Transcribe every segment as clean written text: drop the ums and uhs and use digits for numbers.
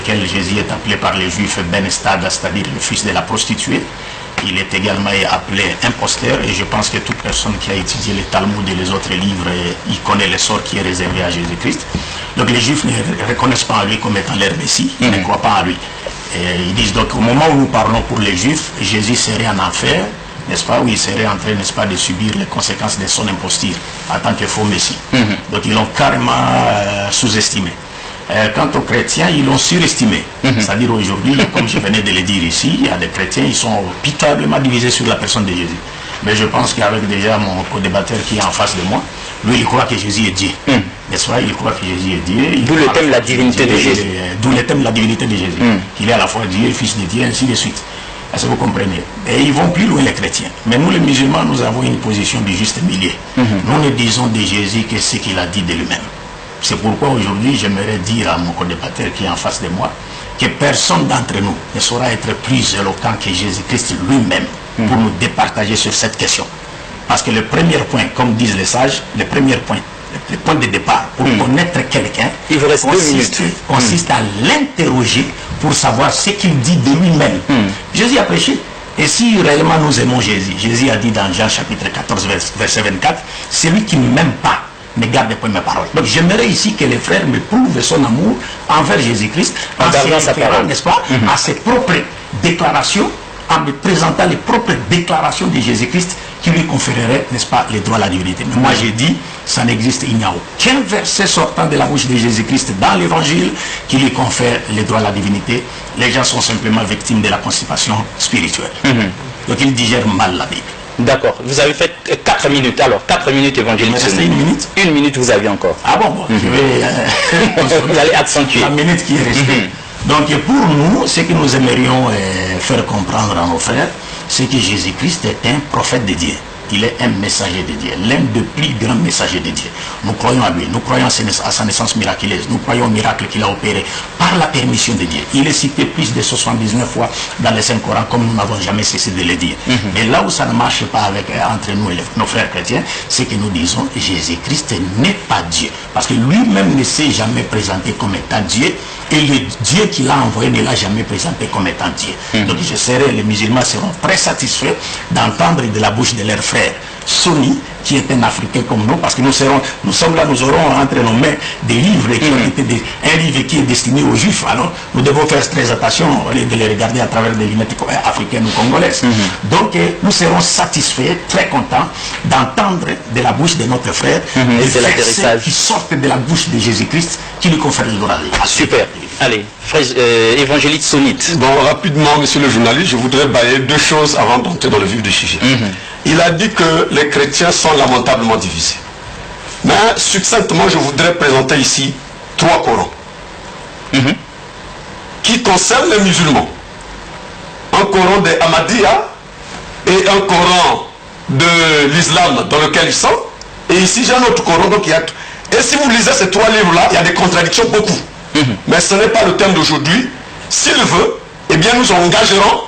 lequel Jésus est appelé par les Juifs Ben Estad, c'est-à-dire le fils de la prostituée. Il est également appelé imposteur, et je pense que toute personne qui a étudié le Talmud et les autres livres, il connaît le sort qui est réservé à Jésus-Christ. Donc les Juifs ne reconnaissent pas en lui comme étant leur Messie, ils ne croient pas en lui. Et ils disent donc au moment où nous parlons pour les Juifs, Jésus serait en enfer, n'est-ce pas, où il serait en train, n'est-ce pas, de subir les conséquences de son imposture en tant que faux Messie. Donc ils l'ont carrément sous-estimé. Quant aux chrétiens, ils l'ont surestimé. C'est-à-dire aujourd'hui, comme je venais de le dire ici, il y a des chrétiens, ils sont pitoyablement divisés sur la personne de Jésus. Mais je pense qu'avec déjà mon co-débatteur qui est en face de moi, lui, il croit que Jésus est Dieu. N'est-ce pas? Il croit que Jésus est Dieu. D'où le thème la divinité de Jésus. D'où le thème la divinité de Jésus. Qu'il est à la fois Dieu, Fils de Dieu, ainsi de suite. Est-ce que vous comprenez? Et ils vont plus loin, les chrétiens. Mais nous, les musulmans, nous avons une position du juste milieu. Nous ne disons de Jésus que ce qu'il a dit de lui-même. C'est pourquoi aujourd'hui, j'aimerais dire à mon co-débatteur qui est en face de moi que personne d'entre nous ne saura être plus éloquent que Jésus-Christ lui-même pour nous départager sur cette question. Parce que le premier point, comme disent les sages, le premier point, le point de départ pour connaître quelqu'un consiste à l'interroger pour savoir ce qu'il dit de lui-même. Jésus a prêché. Et si réellement nous aimons Jésus, Jésus a dit dans Jean chapitre 14, verset 24, celui qui ne m'aime pas ne garde point mes paroles. Donc j'aimerais ici que les frères me prouvent son amour envers Jésus-Christ en se référant, n'est-ce pas, à ses propres déclarations, en me présentant les propres déclarations de Jésus-Christ qui lui conféreraient, n'est-ce pas, les droits à la divinité. Mais moi j'ai dit, ça n'existe, il n'y a aucun verset sortant de la bouche de Jésus-Christ dans l'évangile qui lui confère les droits à la divinité. Les gens sont simplement victimes de la constipation spirituelle. Donc ils digèrent mal la Bible. D'accord. Vous avez fait 4 minutes. Alors, 4 minutes évangélique. C'est une minute. Une minute, vous aviez encore. Ah bon, je vais... vous allez accentuer. La minute qui est restée. Donc, pour nous, ce que nous aimerions faire comprendre à nos frères, c'est que Jésus-Christ est un prophète de Dieu. Il est un messager de Dieu, l'un des plus grands messagers de Dieu. Nous croyons à lui, nous croyons à sa naissance miraculeuse, nous croyons au miracle qu'il a opéré par la permission de Dieu. Il est cité plus de 79 fois dans le Saint-Coran, comme nous n'avons jamais cessé de le dire. Mais là où ça ne marche pas entre nous et nos frères chrétiens, c'est que nous disons Jésus-Christ n'est pas Dieu. Parce que lui-même ne s'est jamais présenté comme étant Dieu, et le Dieu qu'il a envoyé ne l'a jamais présenté comme étant Dieu. Donc les musulmans seront très satisfaits d'entendre de la bouche de leurs frères Sonny, qui est un Africain comme nous, parce que nous sommes là, nous aurons entre nos mains des livres qui ont été un livre qui est destiné aux Juifs. Alors nous devons faire très attention de les regarder à travers des lunettes africaines ou congolaises. Donc nous serons satisfaits, très contents d'entendre de la bouche de notre frère des versets qui sortent de la bouche de Jésus-Christ qui lui confère le droit. Super. Allez, évangéliste Sonite. Bon, rapidement, monsieur le journaliste, je voudrais bailler 2 choses avant d'entrer dans le vif du sujet. Il a dit que les chrétiens sont lamentablement divisés. Mais succinctement, je voudrais présenter ici 3 Corans qui concernent les musulmans. Un Coran des Ahmadiyya et un Coran de l'islam dans lequel ils sont. Et ici, j'ai un autre Coran. Donc il y a... Et si vous lisez ces 3 livres-là, il y a des contradictions beaucoup. Mais ce n'est pas le thème d'aujourd'hui. S'il veut, eh bien nous engagerons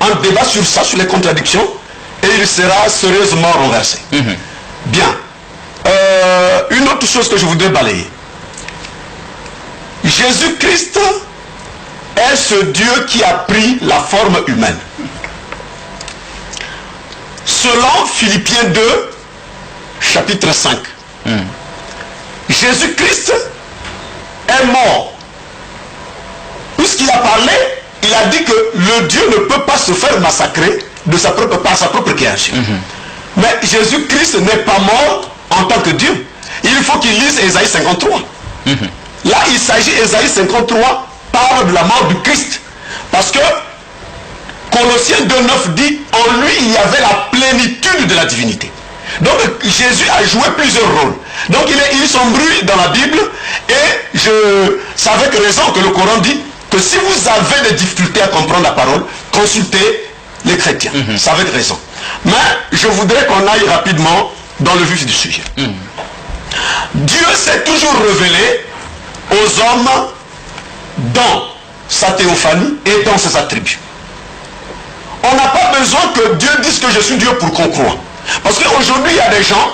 un débat sur ça, sur les contradictions, et il sera sérieusement renversé. Bien. Une autre chose que je voudrais balayer. Jésus-Christ est ce Dieu qui a pris la forme humaine. Selon Philippiens 2, chapitre 5, Jésus-Christ est mort. Puisqu'il a parlé, il a dit que le Dieu ne peut pas se faire massacrer par sa propre création. Mais Jésus-Christ n'est pas mort en tant que Dieu. Il faut qu'il lise Ésaïe 53. Là, il s'agit, Ésaïe 53 parle de la mort du Christ. Parce que Colossiens 2,9 dit, en lui, il y avait la plénitude de la divinité. Donc Jésus a joué plusieurs rôles. Donc il s'embrouille dans la Bible, et c'est avec raison que le Coran dit que si vous avez des difficultés à comprendre la parole, consultez les chrétiens. C'est avec raison. Mais je voudrais qu'on aille rapidement dans le vif du sujet. Dieu s'est toujours révélé aux hommes dans sa théophanie et dans ses attributs. On n'a pas besoin que Dieu dise que je suis Dieu pour qu'on croie. Parce qu'aujourd'hui, il y a des gens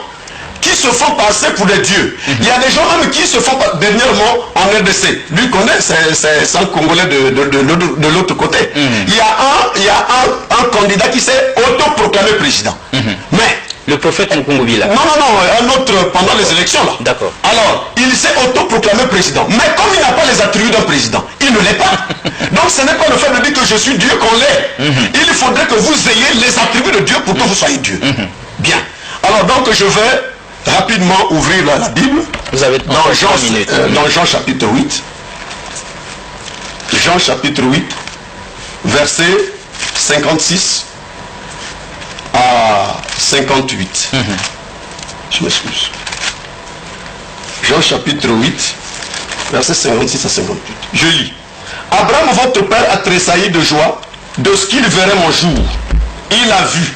qui se font passer pour des dieux. Il y a des gens même qui se font passer, dernièrement en RDC. Lui connaît, c'est un Congolais de l'autre côté. Il y a un candidat qui s'est autoproclamé président. Mais le prophète Mukungubila. Non, un autre pendant les élections là. D'accord. Alors, il s'est autoproclamé président. Mais comme il n'a pas les attributs d'un président, il ne l'est pas. Donc ce n'est pas le fait de dire que je suis Dieu qu'on l'est. Il faudrait que vous ayez les attributs de Dieu pour que vous soyez Dieu. Bien. Alors donc je vais rapidement ouvrir la Bible. Vous avez dans Jean chapitre 8. Jean chapitre 8, verset 56 à 58. Je m'excuse. Jean chapitre 8, verset 56 à 58. Je lis. Abraham, votre père, a tressailli de joie de ce qu'il verrait mon jour. Il a vu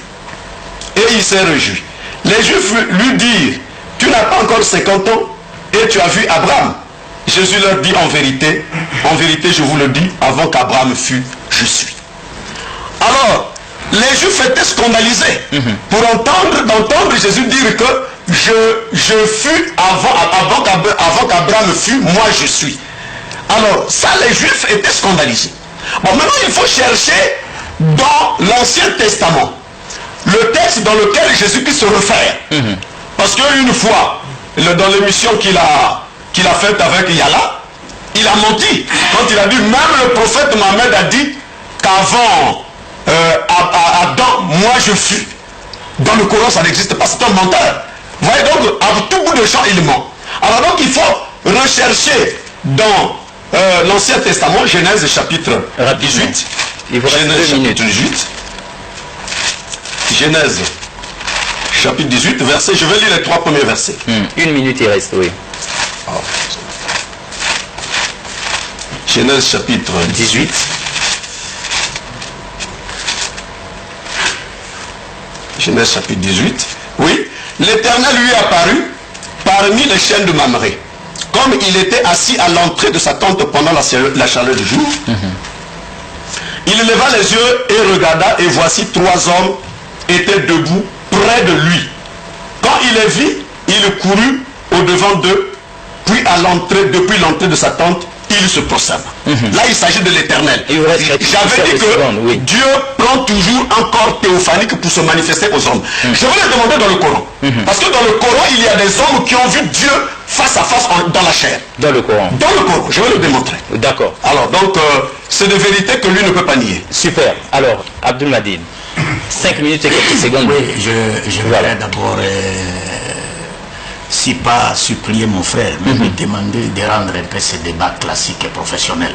et il s'est réjoui. Les Juifs lui dirent, tu n'as pas encore 50 ans et tu as vu Abraham. Jésus leur dit en vérité, je vous le dis, avant qu'Abraham fût, je suis. Alors, les Juifs étaient scandalisés pour d'entendre Jésus dire que je fus avant qu'Abraham fût, moi je suis. Alors, ça, les Juifs étaient scandalisés. Bon, maintenant, il faut chercher dans l'Ancien Testament le texte dans lequel Jésus-Christ se réfère. Parce qu'une fois, dans l'émission qu'il a faite avec Yala, il a menti. Quand il a dit, même le prophète Mohammed a dit qu'avant Adam, moi je fus. Dans le Coran, ça n'existe pas, c'est un menteur. Vous voyez donc, à tout bout de champ, il ment. Alors donc, il faut rechercher dans l'Ancien Testament, Genèse chapitre 18. Genèse chapitre 18. Genèse chapitre 18, verset, je vais lire les 3 premiers versets. 1 minute il reste, oui. Genèse chapitre 18. Genèse chapitre 18. Oui, l'Éternel lui est apparu parmi les chênes de Mamré, comme il était assis à l'entrée de sa tente pendant la chaleur du jour. Il leva les yeux et regarda, et voici 3 hommes étaient debout près de lui. Quand il les vit, il courut au-devant d'eux, puis depuis l'entrée de sa tente, il se prosterne. Là, il s'agit de l'Éternel. J'avais dit que Dieu prend toujours un corps théophanique pour se manifester aux hommes. Je vais le demander dans le Coran. Parce que dans le Coran, il y a des hommes qui ont vu Dieu face à face dans la chair. Dans le Coran. Dans le Coran, je vais le démontrer. D'accord. Alors, donc, c'est des vérités que lui ne peut pas nier. Super. Alors, Abdul Madid, 5 minutes et quelques secondes. Oui, je voudrais d'abord, si pas supplier mon frère, mais lui demander de rendre un peu ces débats classiques et professionnels.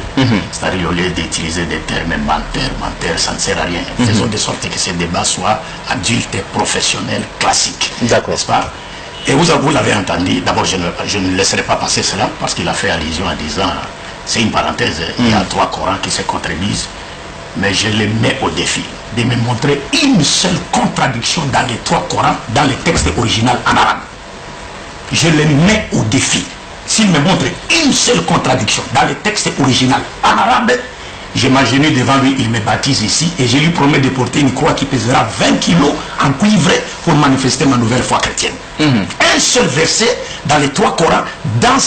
C'est-à-dire, au lieu d'utiliser des termes menteur, ça ne sert à rien. Faisons de sorte que ces débats soient adultes et professionnels, classiques. D'accord. N'est-ce pas? Et vous l'avez entendu, d'abord je ne laisserai pas passer cela, parce qu'il a fait allusion en disant, c'est une parenthèse, il y a 3 Corans qui se contredisent, mais je les mets au défi de me montrer une seule contradiction dans les 3 Corans, dans le texte original en arabe. Je les mets au défi. S'il me montre une seule contradiction dans le texte original en arabe, je m'agenouille devant lui, il me baptise ici, et je lui promets de porter une croix qui pèsera 20 kilos en cuivre pour manifester ma nouvelle foi chrétienne. Un seul verset dans les 3 Corans, dans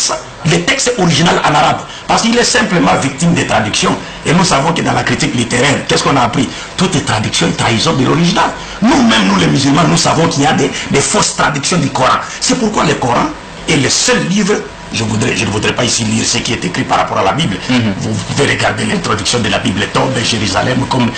le texte original en arabe. Parce qu'il est simplement victime des traductions. Et nous savons que dans la critique littéraire, qu'est-ce qu'on a appris? Toute traduction est trahison de l'original. Nous-mêmes, nous les musulmans, nous savons qu'il y a des fausses traductions du Coran. C'est pourquoi le Coran est le seul livre. Je ne voudrais pas ici lire ce qui est écrit par rapport à la Bible. Vous pouvez regarder l'introduction de la Bible, Tombe, Jérusalem, comme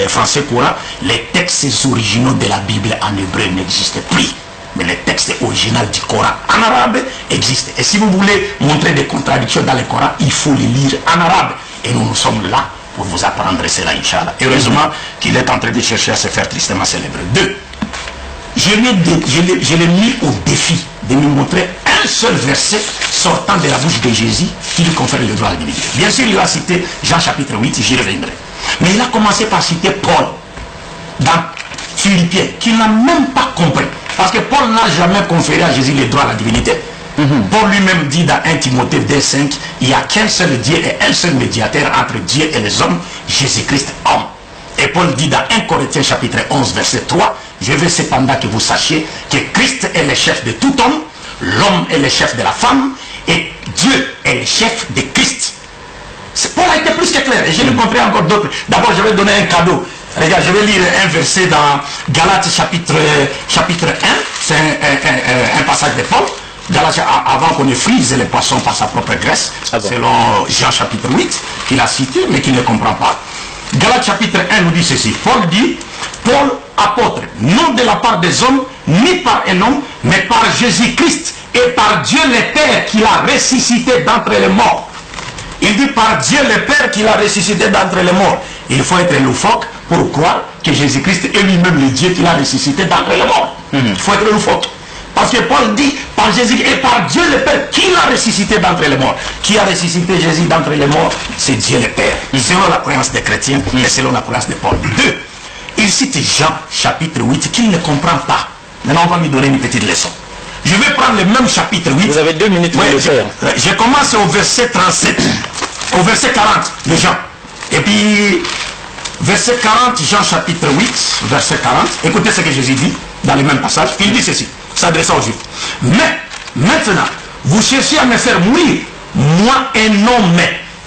français Coran. Les textes originaux de la Bible en hébreu n'existent plus. Mais le texte original du Coran en arabe existe. Et si vous voulez montrer des contradictions dans le Coran, il faut les lire en arabe. Et nous sommes là pour vous apprendre cela, Inch'Allah. Heureusement qu'il est en train de chercher à se faire tristement célébrer. 2. Je l'ai mis au défi de me montrer un seul verset sortant de la bouche de Jésus qui lui confère le droit à la divinité. Bien sûr, il a cité Jean chapitre 8, j'y reviendrai. Mais il a commencé par citer Paul dans Philippiens, qu'il n'a même pas compris. Parce que Paul n'a jamais conféré à Jésus le droit à la divinité. Paul lui-même dit dans 1 Timothée 2,5, il n'y a qu'un seul Dieu et un seul médiateur entre Dieu et les hommes, Jésus-Christ homme. Et Paul dit dans 1 Corinthiens chapitre 11 verset 3, je veux cependant que vous sachiez que Christ est le chef de tout homme, l'homme est le chef de la femme, et Dieu est le chef de Christ. Paul a été plus que clair, et je l'ai compris encore d'autres. D'abord, je vais donner un cadeau. Regarde, je vais lire un verset dans Galates chapitre 1, c'est un passage de Paul. Galates, avant qu'on ne frise les poissons par sa propre graisse, selon Jean chapitre 8, qu'il a cité, mais qu'il ne comprend pas. Galates chapitre 1 nous dit ceci. Paul dit, Paul apôtre, non de la part des hommes, ni par un homme, mais par Jésus-Christ et par Dieu le Père qui l'a ressuscité d'entre les morts. Il dit par Dieu le Père qui l'a ressuscité d'entre les morts. Il faut être loufoque pour croire que Jésus-Christ est lui-même le Dieu qui l'a ressuscité d'entre les morts. Il faut être loufoque. Parce que Paul dit par Jésus et par Dieu le Père qui l'a ressuscité d'entre les morts. Qui a ressuscité Jésus d'entre les morts? C'est Dieu le Père. Selon la croyance des chrétiens et selon la croyance de Paul. 2. Il cite Jean chapitre 8 qu'il ne comprend pas. Maintenant on va lui donner une petite leçon. Je vais prendre le même chapitre 8. Vous avez 2 minutes pour le faire. Je commence au verset 37, au verset 40 de Jean. Et puis, verset 40, Jean chapitre 8, verset 40. Écoutez ce que Jésus dit dans le même passage. Il dit ceci, s'adressant aux Juifs. Mais, maintenant, vous cherchez à me faire mourir. Moi, un homme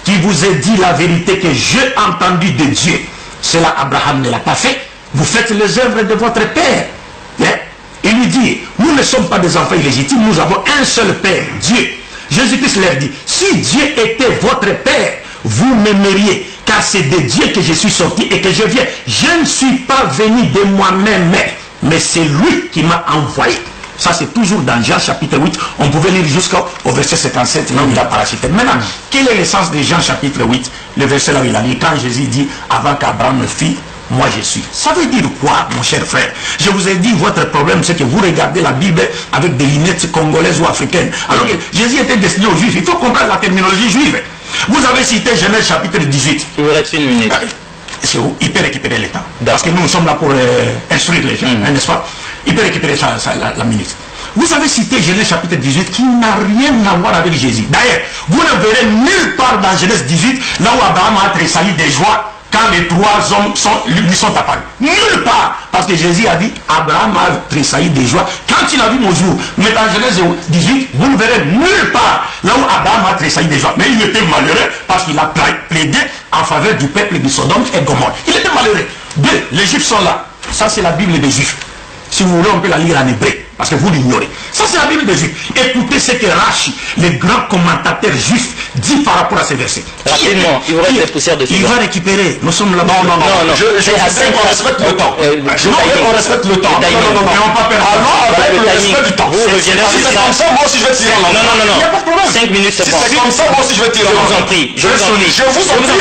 qui vous ai dit la vérité que j'ai entendue de Dieu. Cela, Abraham ne l'a pas fait. Vous faites les œuvres de votre Père. Il lui dit, nous ne sommes pas des enfants illégitimes, nous avons un seul Père, Dieu. Jésus-Christ leur dit, si Dieu était votre Père, vous m'aimeriez, car c'est de Dieu que je suis sorti et que je viens. Je ne suis pas venu de moi-même, mais c'est lui qui m'a envoyé. Ça, c'est toujours dans Jean chapitre 8. On pouvait lire jusqu'au verset 57, là où il a paracité. Maintenant, quel est l'essence de Jean chapitre 8? Le verset là où il a dit, quand Jésus dit, avant qu'Abraham me fît, moi je suis. Ça veut dire quoi, mon cher frère? Je vous ai dit, votre problème, c'est que vous regardez la Bible avec des lunettes congolaises ou africaines. Alors que Jésus était destiné aux Juifs. Il faut comprendre la terminologie juive. Vous avez cité Genèse chapitre 18. Il vous reste une minute. Il peut récupérer le temps. Parce que nous sommes là pour instruire les gens, n'est-ce pas? Il peut récupérer la minute. Vous avez cité Genèse chapitre 18 qui n'a rien à voir avec Jésus. D'ailleurs, vous ne verrez nulle part dans Genèse 18 là où Abraham a tressailli des joies quand les 3 hommes lui sont apparus. Nulle part. Parce que Jésus a dit, Abraham a tressailli des joies quand il a vu mon jour. Mais dans Genèse 18, vous ne verrez nulle part là où Abraham a tressailli des joies. Mais il était malheureux parce qu'il a plaidé en faveur du peuple de Sodome et Gomorrhe. Il était malheureux. 2. Les Juifs sont là. Ça, c'est la Bible des Juifs. Si vous voulez, on peut la lire en hébreu, parce que vous l'ignorez. Ça, c'est la Bible des Juifs. Écoutez ce que Rashi, le grand commentateur juif, dit par rapport à ces versets. Rapidement, il vous reste des poussières dessus. Il va récupérer. Nous sommes là. Non. On respecte le temps. On respecte le temps. Non. Mais on va perdre. Avec le respect du temps. Vous reviendrez si c'est comme ça, moi aussi je vais tirer en langue. Non. Il n'y a pas de problème. 5 minutes, c'est bon. Si c'est comme ça, moi aussi je vais tirer en langue. Je vous en prie. Je vous en prie.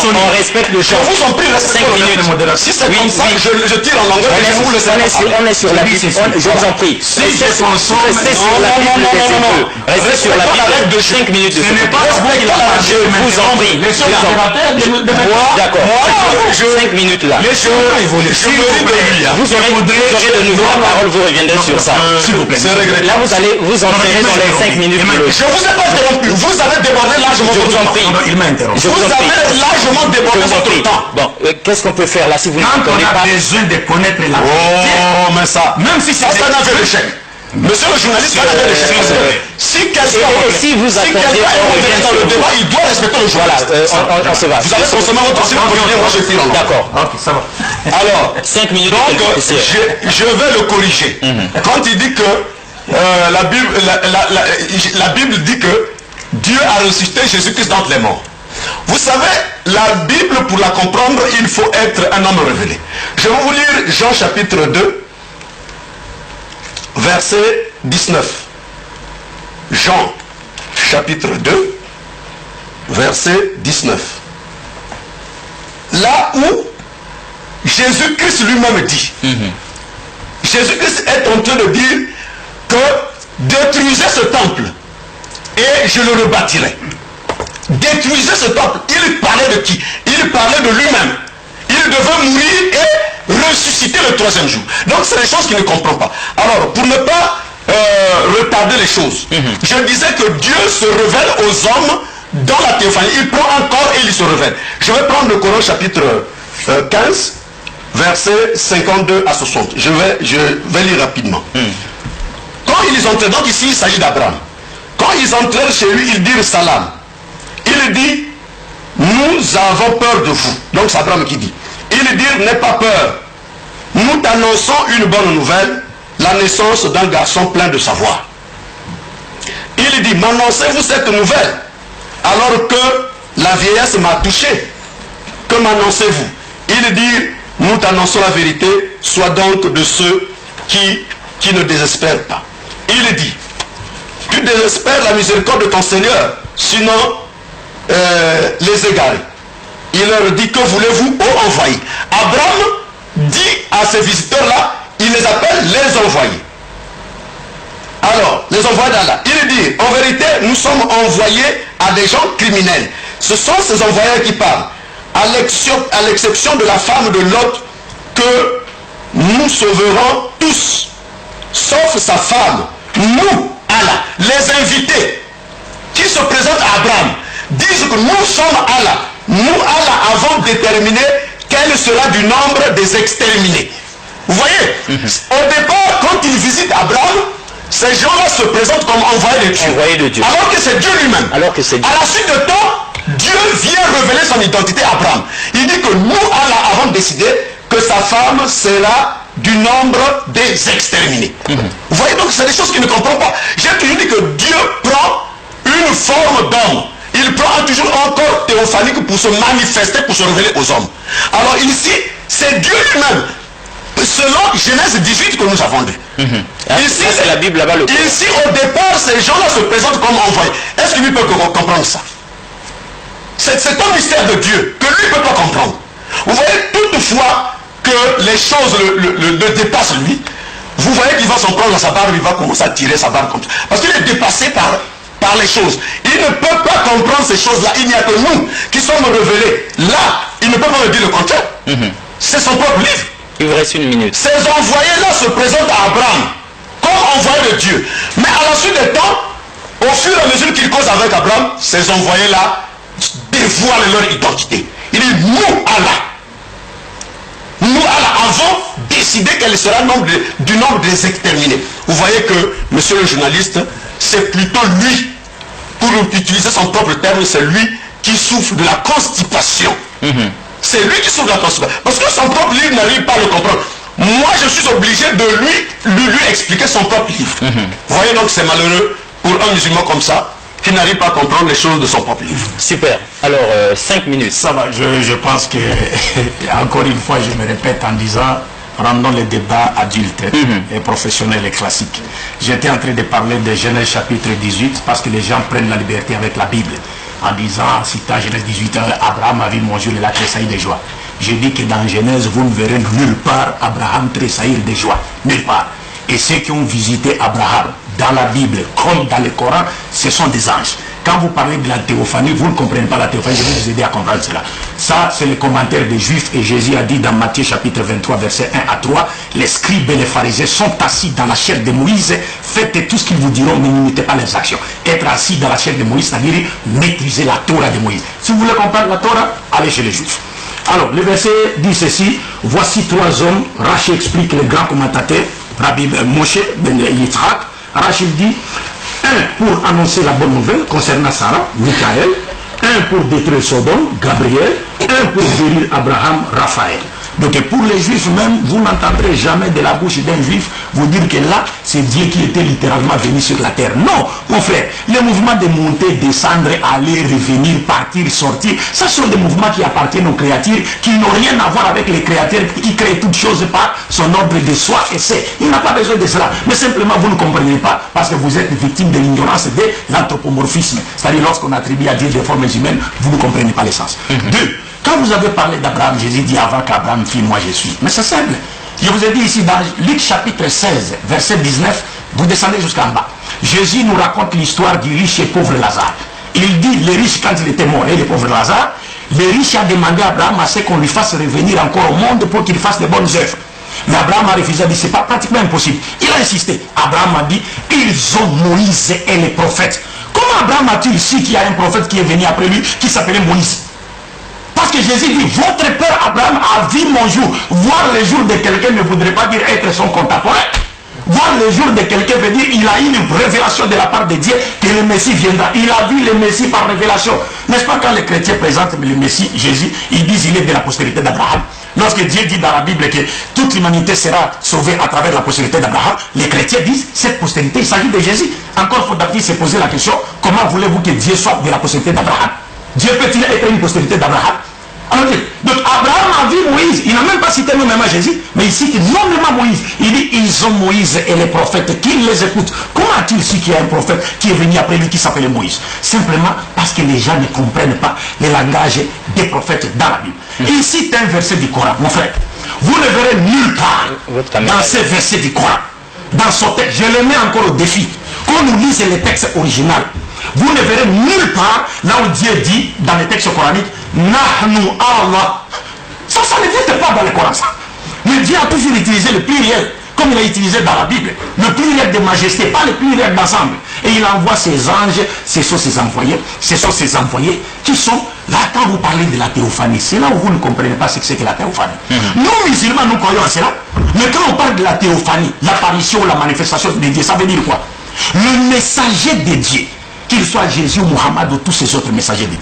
On respecte le temps. Je vous en prie, respectez le temps. Si c'est comme ça, je tire en langue. On est sur la Bible. Je vous en prie. Restez sur la Bible. Restez sur la Bible de 5 minutes. Ce n'est pas je vous en prie. D'accord. 5 minutes là. Vous aurez de nouveau la parole, vous reviendrez sur ça. S'il vous plaît. Là, vous allez vous entraîner dans les 5 minutes. Je vous ai pas interrompu. Vous avez débordé largement votre temps. Il m'a interrompu. Vous avez largement débordé votre temps. Bon, qu'est-ce qu'on peut faire là si vous ne Quand comprenez on pas? a besoin de connaître la vérité, Oh, mais ça. même si c'est Ça n'a fait l'échec. Monsieur le journaliste, ça n'a fait l'échec. Si quelqu'un si vous attendez, dans le débat, il doit respecter le journaliste. Voilà, on se va. Vous allez consommer votre temps, moi je tire en langue. D'accord. Ok, ça va. Alors, 5 minutes. donc, je vais le corriger. Quand il dit que la Bible dit que Dieu a ressuscité Jésus-Christ d'entre les morts. Vous savez, la Bible, pour la comprendre, il faut être un homme révélé. Je vais vous lire Jean chapitre 2, verset 19. Jean chapitre 2, verset 19. Là où Jésus-Christ lui-même dit, Jésus-Christ est en train de dire que détruisez ce temple et je le rebâtirai. Détruisez ce temple. Il parlait de qui? Il parlait de lui-même. Il devait mourir et ressusciter le 3e jour. Donc c'est des choses qu'il ne comprend pas. Alors, pour ne pas retarder les choses, je disais que Dieu se révèle aux hommes dans la théophanie. Il prend un corps et il se révèle. Je vais prendre le Coran chapitre 15, versets 52 à 60. Je vais lire rapidement. Quand ils entrèrent, donc ici il s'agit d'Abraham. Quand ils entrèrent chez lui, ils dirent salam. Il dit, nous avons peur de vous. Donc c'est Abraham qui dit. Ils dirent, n'aie pas peur. Nous t'annonçons une bonne nouvelle, la naissance d'un garçon plein de savoir. Il dit, m'annoncez-vous cette nouvelle alors que la vieillesse m'a touché? Que m'annoncez-vous? Il dit, nous t'annonçons la vérité, sois donc de ceux qui ne désespèrent pas. Il dit, tu désespères la miséricorde de ton Seigneur, sinon les égarer. Il leur dit, que voulez-vous, ô envoyés? Abraham dit à ces visiteurs-là, il les appelle les envoyés. Alors, les envoyés d'Allah, il dit, en vérité, nous sommes envoyés à des gens criminels. Ce sont ces envoyés qui parlent. À l'exception de la femme de Lot, que nous sauverons tous, sauf sa femme. Nous, Allah, les invités qui se présentent à Abraham, disent que nous sommes Allah. Nous, Allah, avons déterminé quel sera du nombre des exterminés. Vous voyez, au départ, quand ils visitent Abraham, ces gens-là se présentent comme envoyés de Dieu. Alors que c'est Dieu lui-même. À la suite de temps, Dieu vient révéler son identité à Abraham. Il dit que nous, Allah, avons décidé que sa femme sera du nombre des exterminés. Vous voyez, donc c'est des choses qu'il ne comprend pas. J'ai toujours dit que Dieu prend une forme d'homme. Il prend toujours un corps théophanique pour se manifester, pour se révéler aux hommes. Alors ici, c'est Dieu lui-même. Selon Genèse 18 que nous avons lu. Ici, c'est la Bible là-bas. Ici, au départ, ces gens-là se présentent comme envoyés. Est-ce que lui peut comprendre ça? C'est un mystère de Dieu que lui ne peut pas comprendre. Vous voyez, toutefois que les choses le dépassent lui, vous voyez qu'il va s'en prendre à sa barbe, il va commencer à tirer sa barbe comme ça. Parce qu'il est dépassé par les choses. Il ne peut pas comprendre ces choses-là. Il n'y a que nous qui sommes révélés. Là, il ne peut pas me dire le contraire. C'est son propre livre. Il vous reste une minute. Ces envoyés-là se présentent à Abraham comme envoyés de Dieu. Mais à la suite des temps, au fur et à mesure qu'ils causent avec Abraham, ces envoyés-là dévoilent leur identité. Il dit, nous, Allah, avons décidé quel sera du nombre des exterminés. Vous voyez que, monsieur le journaliste, c'est plutôt lui, pour utiliser son propre terme, c'est lui qui souffre de la constipation. C'est lui qui souffre de la constipation. Parce que son propre livre n'arrive pas à le comprendre. Moi, je suis obligé de lui expliquer son propre livre. Vous voyez, donc c'est malheureux pour un musulman comme ça, qui n'arrive pas à comprendre les choses de son propre livre. Super. Alors, 5 minutes. Ça va, je pense que, encore une fois, je me répète en disant, rendons les débats adultes et professionnels et classiques. J'étais en train de parler de Genèse chapitre 18, parce que les gens prennent la liberté avec la Bible, en disant, citant Genèse 18, Abraham a vu mon Dieu, il a tressailli de joie. J'ai dit que dans Genèse, vous ne verrez nulle part Abraham tressaillir de joie. Nulle part. Et ceux qui ont visité Abraham, dans la Bible comme dans le Coran, ce sont des anges. Quand vous parlez de la théophanie, vous ne comprenez pas la théophanie, je vais vous aider à comprendre cela. Ça, c'est le commentaire des Juifs, et Jésus a dit dans Matthieu chapitre 23, verset 1 à 3, les scribes et les pharisiens sont assis dans la chair de Moïse, faites tout ce qu'ils vous diront, mais n'imitez pas leurs actions. Être assis dans la chair de Moïse, c'est-à-dire maîtriser la Torah de Moïse. Si vous voulez comprendre la Torah, allez chez les Juifs. Alors, le verset dit ceci, voici 3 hommes, Rachid explique, le grand commentateur, Rabbi Moshe ben Yitzhak. Rachid dit, un pour annoncer la bonne nouvelle concernant Sarah, Michael, un pour détruire Sodome, Gabriel, un pour guérir Abraham, Raphaël. Donc pour les Juifs même, vous n'entendrez jamais de la bouche d'un Juif vous dire que là, c'est Dieu qui était littéralement venu sur la terre. Non, mon frère, les mouvements de monter, descendre, aller, revenir, partir, sortir, ça sont des mouvements qui appartiennent aux créatures, qui n'ont rien à voir avec les créatures qui créent toutes choses par son ordre de soi et c'est. Il n'a pas besoin de cela. Mais simplement, vous ne comprenez pas parce que vous êtes victime de l'ignorance de l'anthropomorphisme. C'est-à-dire, lorsqu'on attribue à Dieu des formes humaines, vous ne comprenez pas l'essence. 2. Quand vous avez parlé d'Abraham, Jésus dit avant qu'Abraham fît, moi je suis. Mais c'est simple. Je vous ai dit ici dans Luc chapitre 16, verset 19, vous descendez jusqu'en bas. Jésus nous raconte l'histoire du riche et pauvre Lazare. Il dit, le riche quand il était mort et le pauvre Lazare, le riche a demandé à Abraham à ce qu'on lui fasse revenir encore au monde pour qu'il fasse de bonnes œuvres. Mais Abraham a refusé, a dit, c'est pas pratiquement impossible. Il a insisté. Abraham a dit, ils ont Moïse et les prophètes. Comment Abraham a-t-il su qu'il y a un prophète qui est venu après lui, qui s'appelait Moïse? Parce que que Jésus dit, votre père Abraham a vu mon jour. Voir le jour de quelqu'un ne voudrait pas dire être son contemporain. Voir le jour de quelqu'un veut dire il a eu une révélation de la part de Dieu que le Messie viendra. Il a vu le Messie par révélation. N'est-ce pas quand les chrétiens présentent le Messie, Jésus, ils disent il est de la postérité d'Abraham. Lorsque Dieu dit dans la Bible que toute l'humanité sera sauvée à travers la postérité d'Abraham, les chrétiens disent cette postérité, il s'agit de Jésus. Encore faut-il se poser la question, comment voulez-vous que Dieu soit de la postérité d'Abraham? Dieu peut-il être une postérité d'Abraham? Alors, donc Abraham a vu Moïse, il n'a même pas cité nommément Jésus, mais il cite nommément Moïse. Il dit, ils ont Moïse et les prophètes, qui les écoutent. Comment a-t-il su qu'il y a un prophète qui est venu après lui qui s'appelait Moïse? Simplement parce que les gens ne comprennent pas le langage des prophètes dans la Bible. Il cite un verset du Coran, mon frère. Vous ne verrez nulle part dans ces versets du Coran, dans son texte, je le mets encore au défi, qu'on nous lise les textes originaux. Vous ne verrez nulle part là où Dieu dit dans les textes coraniques Nahnu Allah. Ça n'existe pas dans le Coran. Mais Dieu a toujours utilisé le pluriel, comme il a utilisé dans la Bible. Le pluriel de majesté, pas le pluriel d'ensemble. Et il envoie ses anges, ce sont ses envoyés qui sont là quand vous parlez de la théophanie. C'est là où vous ne comprenez pas ce que c'est que la théophanie. Nous, musulmans, nous croyons à cela. Mais quand on parle de la théophanie, l'apparition, la manifestation de Dieu, ça veut dire quoi? Le messager de Dieu, qu'il soit Jésus ou Mohammed ou tous ces autres messagers de Dieu.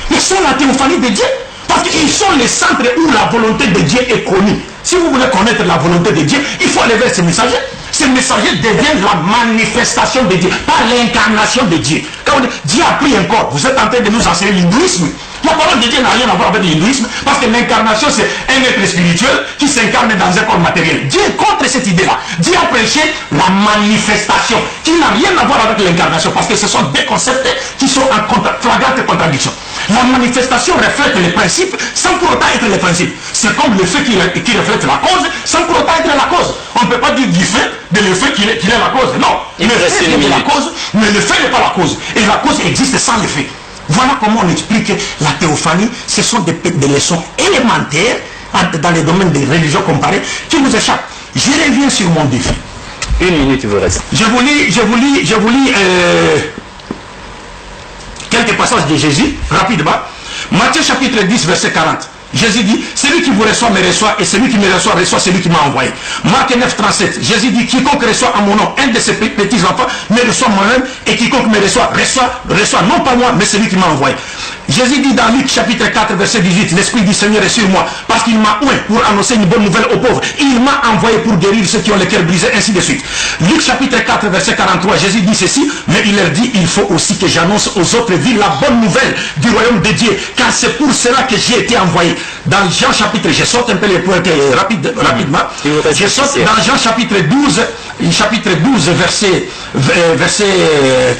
Mais c'est la théophanie de Dieu. Parce qu'ils sont les centres où la volonté de Dieu est connue. Si vous voulez connaître la volonté de Dieu, il faut aller vers ces messagers. Ces messagers deviennent la manifestation de Dieu, pas l'incarnation de Dieu. Quand on dit, Dieu a pris un corps, vous êtes en train de nous enseigner l'hindouisme. La parole de Dieu n'a rien à voir avec l'hindouisme, parce que l'incarnation, c'est un être spirituel qui s'incarne dans un corps matériel. Dieu est contre cette idée-là. Dieu a prêché la manifestation, qui n'a rien à voir avec l'incarnation, parce que ce sont des concepts qui sont en flagrante contradiction. La manifestation reflète les principes sans pour autant être les principes. C'est comme le fait qui reflète la cause sans pour autant être la cause. On ne peut pas dire du fait de le fait qu'il est la cause. Non, le fait est la cause, mais le fait n'est pas la cause. Et la cause existe sans le fait. Voilà comment on explique que la théophanie, ce sont des leçons élémentaires dans les domaines des religions comparées qui vous échappent. Je reviens sur mon défi. Une minute, il vous reste. Je vous lis quelques passages de Jésus, rapidement. Matthieu chapitre 10, verset 40. Jésus dit, celui qui vous reçoit me reçoit, et celui qui me reçoit reçoit celui qui m'a envoyé. Marc 9, 37. Jésus dit, quiconque reçoit en mon nom un de ses petits enfants me reçoit moi-même, et quiconque me reçoit non pas moi, mais celui qui m'a envoyé. Jésus dit dans Luc chapitre 4, verset 18, l'Esprit du Seigneur est sur moi, parce qu'il m'a oint pour annoncer une bonne nouvelle aux pauvres. Il m'a envoyé pour guérir ceux qui ont le cœur brisé, ainsi de suite. Luc chapitre 4, verset 43, Jésus dit ceci, mais il leur dit, il faut aussi que j'annonce aux autres villes la bonne nouvelle du royaume de Dieu, car c'est pour cela que j'ai été envoyé. Dans Jean chapitre, je saute un peu les points rapidement, je saute dans Jean chapitre 12, verset 40,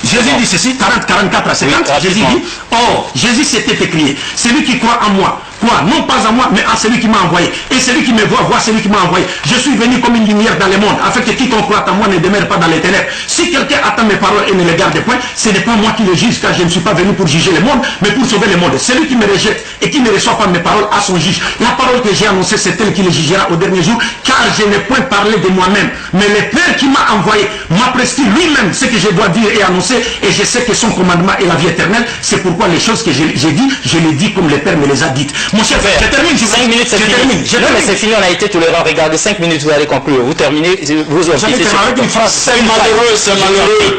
Jésus dit ceci, 44 à 50, Jésus dit, or, Jésus s'était écrié, celui qui croit en moi, non pas à moi, mais à celui qui m'a envoyé. Et celui qui me voit celui qui m'a envoyé. Je suis venu comme une lumière dans le monde, afin que quiconque croit en moi ne demeure pas dans les ténèbres. Si quelqu'un attend mes paroles et ne les garde point, ce n'est pas moi qui le juge, car je ne suis pas venu pour juger le monde, mais pour sauver le monde. Celui qui me rejette et qui ne reçoit pas mes paroles a son juge. La parole que j'ai annoncée, c'est elle qui le jugera au dernier jour, car je n'ai point parlé de moi-même. Mais le Père qui m'a envoyé m'a prescrit lui-même ce que je dois dire et annoncer, et je sais que son commandement est la vie éternelle. C'est pourquoi les choses que j'ai dit, je les dis comme le Père me les a dites. Mon cher frère, je termine. 5 minutes, c'est fini. Non, mais c'est fini, on a été tolérant. Regardez, 5 minutes, vous allez conclure. Vous terminez, vous avec une phrase. C'est malheureux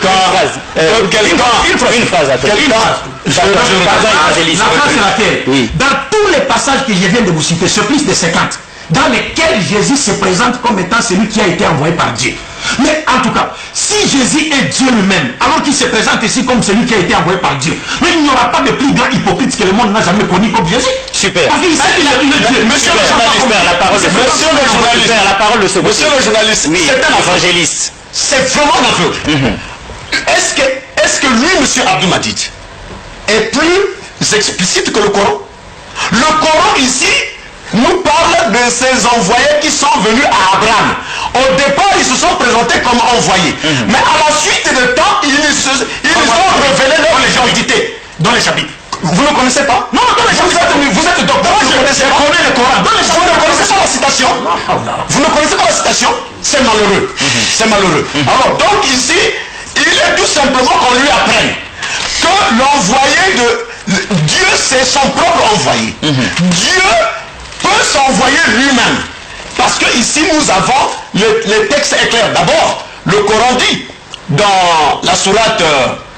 quand quelqu'un... Une phrase à toi. La phrase c'est laquelle? Oui. Dans tous les passages que je viens de vous citer, ce plus de 50, dans lesquels Jésus se présente comme étant celui qui a été envoyé par Dieu. Mais en tout cas, si Jésus est Dieu lui-même, alors qu'il se présente ici comme celui qui a été envoyé par Dieu, mais il n'y aura pas de plus grand hypocrite que le monde n'a jamais connu comme Jésus. Super. Parce qu'il sait qu'il est Dieu. Monsieur le journaliste, c'est un évangéliste. C'est vraiment un aveugle. Est-ce que lui, monsieur Abdou Madid, est plus explicite que le Coran? Le Coran ici nous parle de ces envoyés qui sont venus à Abraham. Au départ, ils se sont présentés comme envoyés. Mais à la suite de temps, ils ont révélé leur identité. Dans les chapitres. Vous ne connaissez pas? Non, dans les chapitres. Vous êtes docteur, vous connaissez le Coran. Vous ne connaissez pas la citation? Vous ne connaissez pas la citation? C'est malheureux. C'est malheureux. Alors, donc ici, il est tout simplement qu'on lui apprenne que l'envoyé Dieu, c'est son propre envoyé. Dieu peut s'envoyer lui-même. Parce que ici, nous avons, le texte est clair. D'abord, le Coran dit, dans la sourate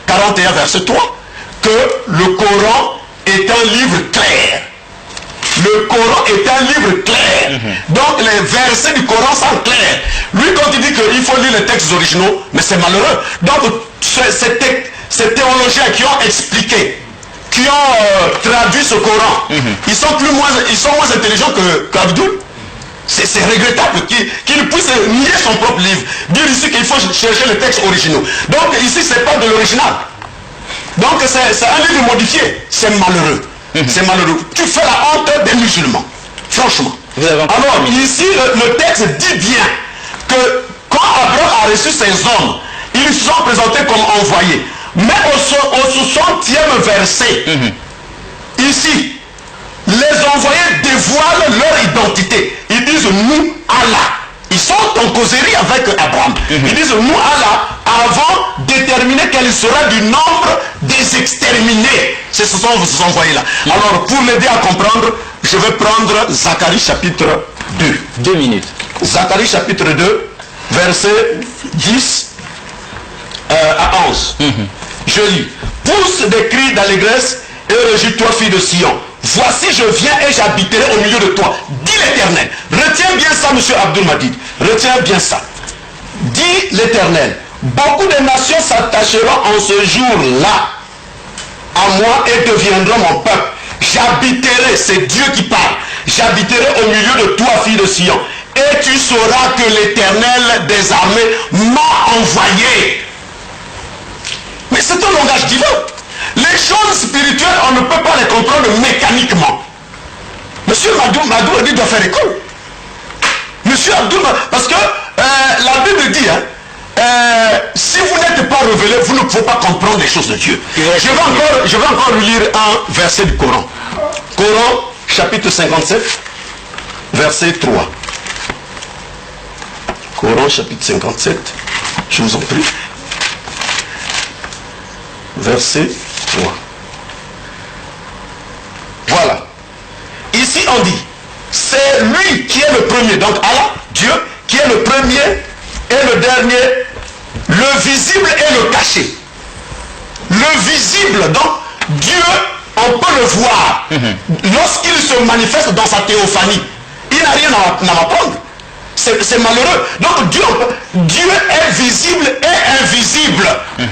41, verset 3, que le Coran est un livre clair. Le Coran est un livre clair. Donc les versets du Coran sont clairs. Lui, quand il dit qu'il faut lire les textes originaux, mais c'est malheureux. Donc ces théologiens qui ont expliqué, qui ont traduit ce Coran, ils sont moins intelligents qu'Abdoul. C'est regrettable qu'il puisse nier son propre livre. Dire ici qu'il faut chercher les textes originaux. Donc ici, c'est pas de l'original. Donc c'est un livre modifié. C'est malheureux. C'est malheureux. Tu fais la honte des musulmans. Franchement. Alors ici, le texte dit bien que quand Abraham a reçu ces hommes, ils se sont présentés comme envoyés. Mais au 60e verset, ici, les envoyés dévoilent leur identité. Ils disent nous Allah. Ils sont en causerie avec Abraham. Ils disent nous Allah avons déterminé quel sera du nombre des exterminés. Ce sont ces envoyés-là. Alors pour l'aider à comprendre, je vais prendre Zacharie chapitre 2. 2 minutes. Zacharie chapitre 2, verset 10 à 11. Je lis. Pousse des cris d'allégresse et réjouis-toi, fille de Sion. Voici, je viens et j'habiterai au milieu de toi, dit l'Éternel. Retiens bien ça, monsieur Abdul Majid. Retiens bien ça. Dit l'Éternel. Beaucoup de nations s'attacheront en ce jour-là à moi et deviendront mon peuple. J'habiterai, c'est Dieu qui parle. J'habiterai au milieu de toi, fille de Sion. Et tu sauras que l'Éternel des armées m'a envoyé. Mais c'est un langage divin. Les choses spirituelles, on ne peut pas les comprendre mécaniquement. Monsieur Madou dit doit faire école. Monsieur Abdoul, parce que la Bible dit, si vous n'êtes pas révélé, vous ne pouvez pas comprendre les choses de Dieu. Je vais encore lire un verset du Coran. Coran, chapitre 57, verset 3. Coran, chapitre 57, je vous en prie. Verset 3. Voilà. Ici on dit, c'est lui qui est le premier, donc Allah, Dieu, qui est le premier et le dernier, le visible et le caché. Le visible, donc Dieu, on peut le voir lorsqu'il se manifeste dans sa théophanie. Il n'a rien à m'apprendre. C'est malheureux. Donc Dieu est visible et invisible.